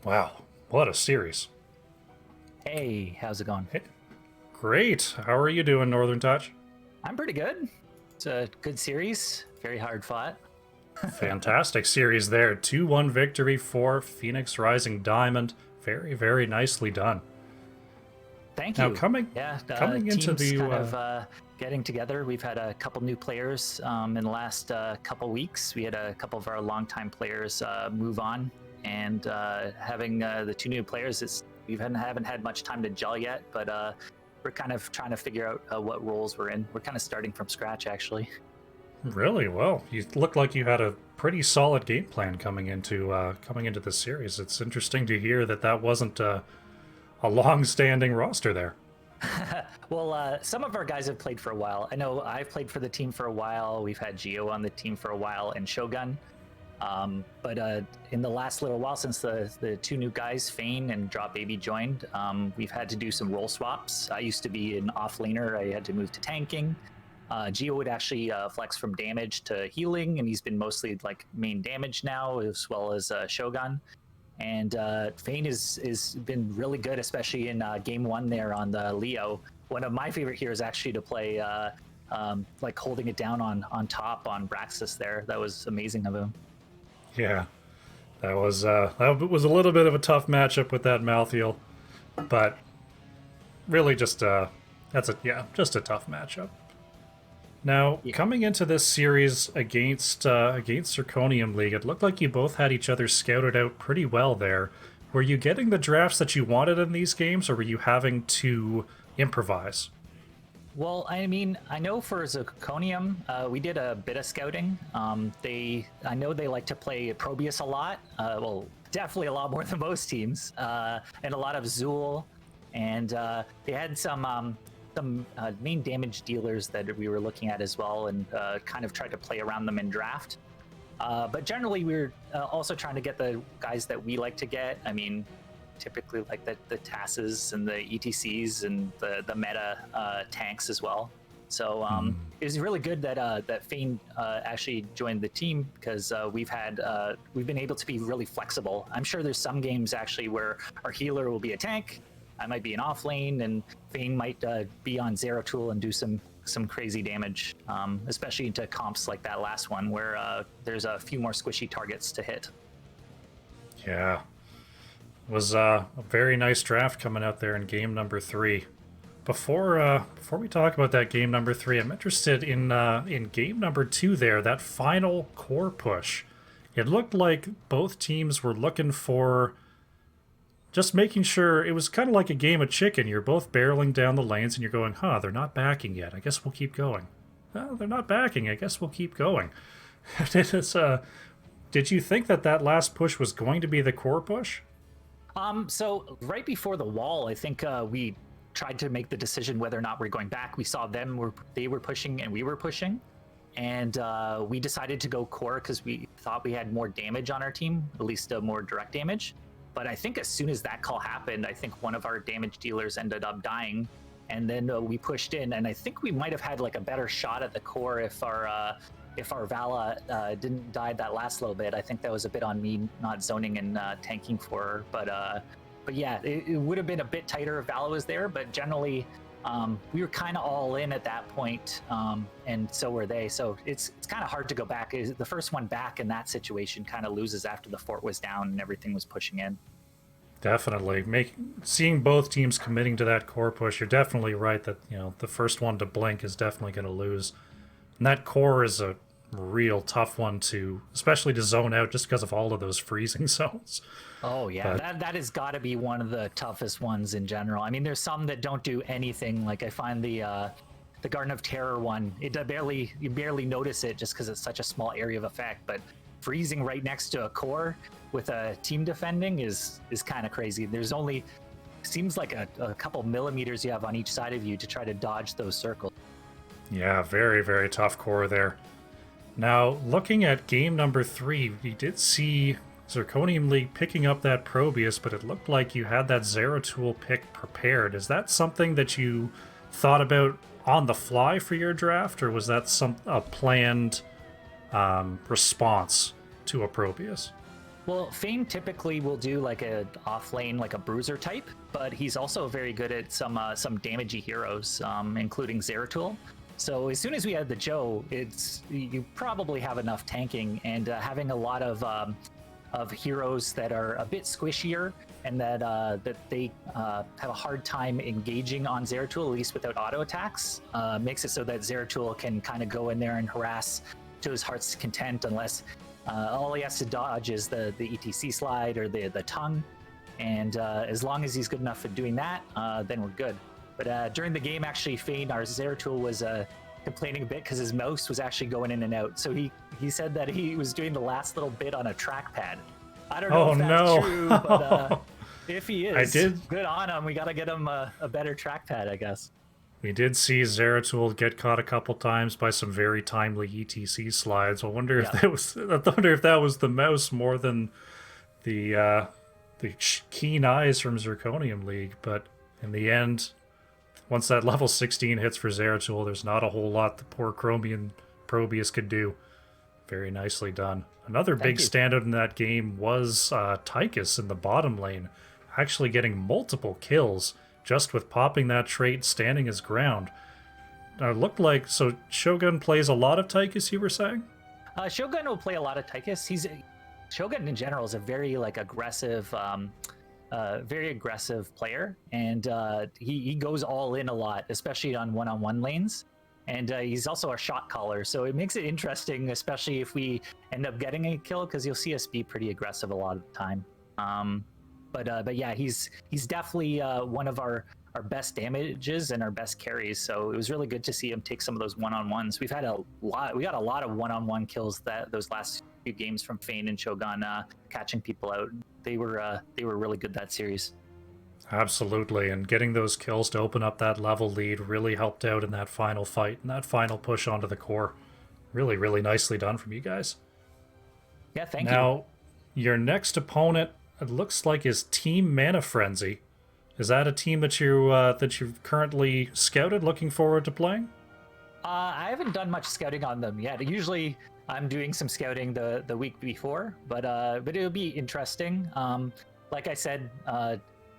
Wow, what a series. Hey, how's it going? Hey, great. How are you doing, Northern Touch? I'm pretty good. It's a good series, very hard fought. Fantastic series there. 2-1 victory for Phoenix Rising Diamond. Very, very nicely done. Thank Now, you. coming into teams the kind of getting together. We've had a couple new players in the last couple weeks. We had a couple of our longtime players move on, and having the two new players, we haven't had much time to gel yet, but we're kind of trying to figure out what roles we're in. We're kind of starting from scratch, actually. Really? Well, you look like you had a pretty solid game plan coming into this series. It's interesting to hear that wasn't a long-standing roster there. Well, some of our guys have played for a while. I know I've played for the team for a while. We've had Geo on the team for a while and Shogun. But in the last little while, since the two new guys, Fane and Drop Baby, joined, we've had to do some role swaps. I used to be an off laner. I had to move to tanking. Geo would actually flex from damage to healing, and he's been mostly like main damage now, as well as Shogun. And Fane has been really good, especially in game one there on the Leo. One of my favorite heroes actually to play, like holding it down on top on Braxis there. That was amazing of him. Yeah, that was a little bit of a tough matchup with that mouth heal, but really just a tough matchup. Now, coming into this series against Zirconium League, it looked like you both had each other scouted out pretty well there. Were you getting the drafts that you wanted in these games, or were you having to improvise? Well, I mean, I know for Zirconium, we did a bit of scouting. I know they like to play Probius a lot. Well, definitely a lot more than most teams, and a lot of Zool, and they had some main damage dealers that we were looking at as well, and kind of tried to play around them in draft. But generally, we were also trying to get the guys that we like to get. I mean, typically like the TASs and the ETCs and the meta tanks as well. So it was really good that Fane actually joined the team, because we've been able to be really flexible. I'm sure there's some games actually where our healer will be a tank, I might be an off lane, and Fane might be on Zero Tool and do some crazy damage, especially into comps like that last one where there's a few more squishy targets to hit. Yeah. It was a very nice draft coming out there in game number 3. Before we talk about that game number 3, I'm interested in game number 2 there, that final core push. It looked like both teams were looking for just making sure. It was kind of like a game of chicken. You're both barreling down the lanes and you're going, they're not backing yet. I guess we'll keep going. Oh, they're not backing. I guess we'll keep going. Did you think that last push was going to be the core push? So right before the wall, I think we tried to make the decision whether or not we're going back. We saw they were pushing and we were pushing, and we decided to go core because we thought we had more damage on our team, at least more direct damage. But I think as soon as that call happened, I think one of our damage dealers ended up dying, and then we pushed in, and I think we might have had like a better shot at the core if our Vala didn't die that last little bit. I think that was a bit on me not zoning and tanking for her. But yeah, it would have been a bit tighter if Vala was there. But generally, we were kind of all in at that point, and so were they. So it's kind of hard to go back. The first one back in that situation kind of loses after the fort was down and everything was pushing in. Definitely. Seeing both teams committing to that core push, you're definitely right that the first one to blink is definitely going to lose. And that core is a real tough one especially to zone out, just because of all of those freezing zones. Oh yeah, that has got to be one of the toughest ones in general. I mean, there's some that don't do anything. Like I find the Garden of Terror one, you barely notice it just because it's such a small area of effect. But freezing right next to a core with a team defending is kind of crazy. There's only seems like a couple millimeters you have on each side of you to try to dodge those circles. Yeah, very, very tough core there. Now, looking at game number 3, we did see Zirconium League picking up that Probius, but it looked like you had that Zeratul pick prepared. Is that something that you thought about on the fly for your draft, or was that a planned response to a Probius? Well, Fane typically will do like a off lane, like a bruiser type, but he's also very good at some damagey heroes, including Zeratul. So as soon as we had the Joe, you probably have enough tanking, and having a lot of heroes that are a bit squishier and that they have a hard time engaging on Zeratul, at least without auto attacks, makes it so that Zeratul can kind of go in there and harass to his heart's content, unless all he has to dodge is the ETC slide or the tongue. And as long as he's good enough at doing that, then we're good. But during the game, actually, Fane, our Zeratul, was complaining a bit because his mouse was actually going in and out. So he said that he was doing the last little bit on a trackpad. I don't know if that's true, but if he is, good on him. We got to get him a better trackpad, I guess. We did see Zeratul get caught a couple times by some very timely ETC slides. I wonder if that was the mouse more than the keen eyes from Zirconium League. But in the end, once that level 16 hits for Zeratul, there's not a whole lot the poor Chromian Probius could do. Very nicely done. Another big standout in that game was Tychus in the bottom lane, actually getting multiple kills just with popping that trait, standing his ground. It looked like, so Shogun plays a lot of Tychus, you were saying? Shogun will play a lot of Tychus. Shogun in general is a very aggressive player, and he goes all in a lot, especially on one-on-one lanes. And he's also a shot caller, so it makes it interesting, especially if we end up getting a kill, because you'll see us be pretty aggressive a lot of the time. But yeah, he's definitely one of our best damages and our best carries. So it was really good to see him take some of those one-on-ones. We got a lot of one-on-one kills those last few games from Fane and Shogun, catching people out. They were really good that series. Absolutely, and getting those kills to open up that level lead really helped out in that final fight and that final push onto the core. Really, really nicely done from you guys. Yeah, thank you. Now, your next opponent, it looks like, is Team Mana Frenzy. Is that a team that you've currently scouted, looking forward to playing? I haven't done much scouting on them yet. Usually, I'm doing some scouting the week before, but it'll be interesting. Like I said,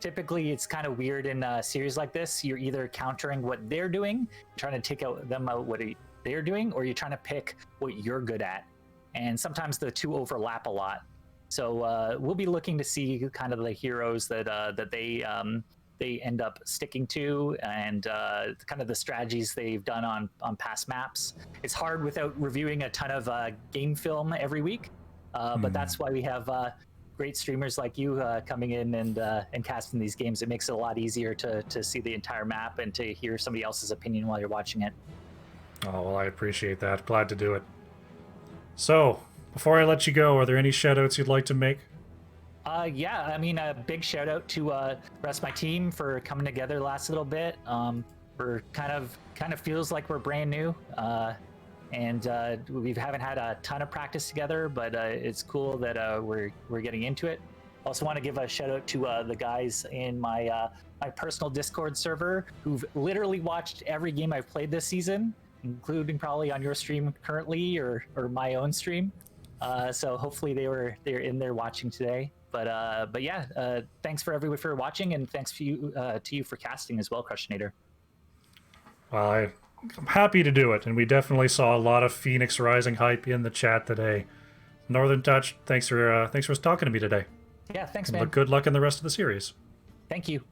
typically it's kind of weird in a series like this. You're either countering what they're doing, trying to take out what they're doing, or you're trying to pick what you're good at. And sometimes the two overlap a lot. So we'll be looking to see kind of the heroes that they end up sticking to, and kind of the strategies they've done on past maps. It's hard without reviewing a ton of game film every week, but that's why we have great streamers like you coming in and casting these games. It makes it a lot easier to see the entire map and to hear somebody else's opinion while you're watching it. Oh, well, I appreciate that. Glad to do it. So, before I let you go, are there any shoutouts you'd like to make? Yeah, I mean, a big shout out to the rest of my team for coming together the last little bit. We're kind of feels like we're brand new, and we haven't had a ton of practice together, but it's cool that we're getting into it. Also want to give a shout out to the guys in my personal Discord server who've literally watched every game I've played this season, including probably on your stream currently or my own stream. So hopefully they're in there watching today. But yeah, thanks for everyone for watching, and thanks to you for casting as well, Crushinator. Well, I'm happy to do it, and we definitely saw a lot of Phoenix Rising hype in the chat today. Northern Touch, thanks for talking to me today. Yeah, thanks, man. Good luck in the rest of the series. Thank you.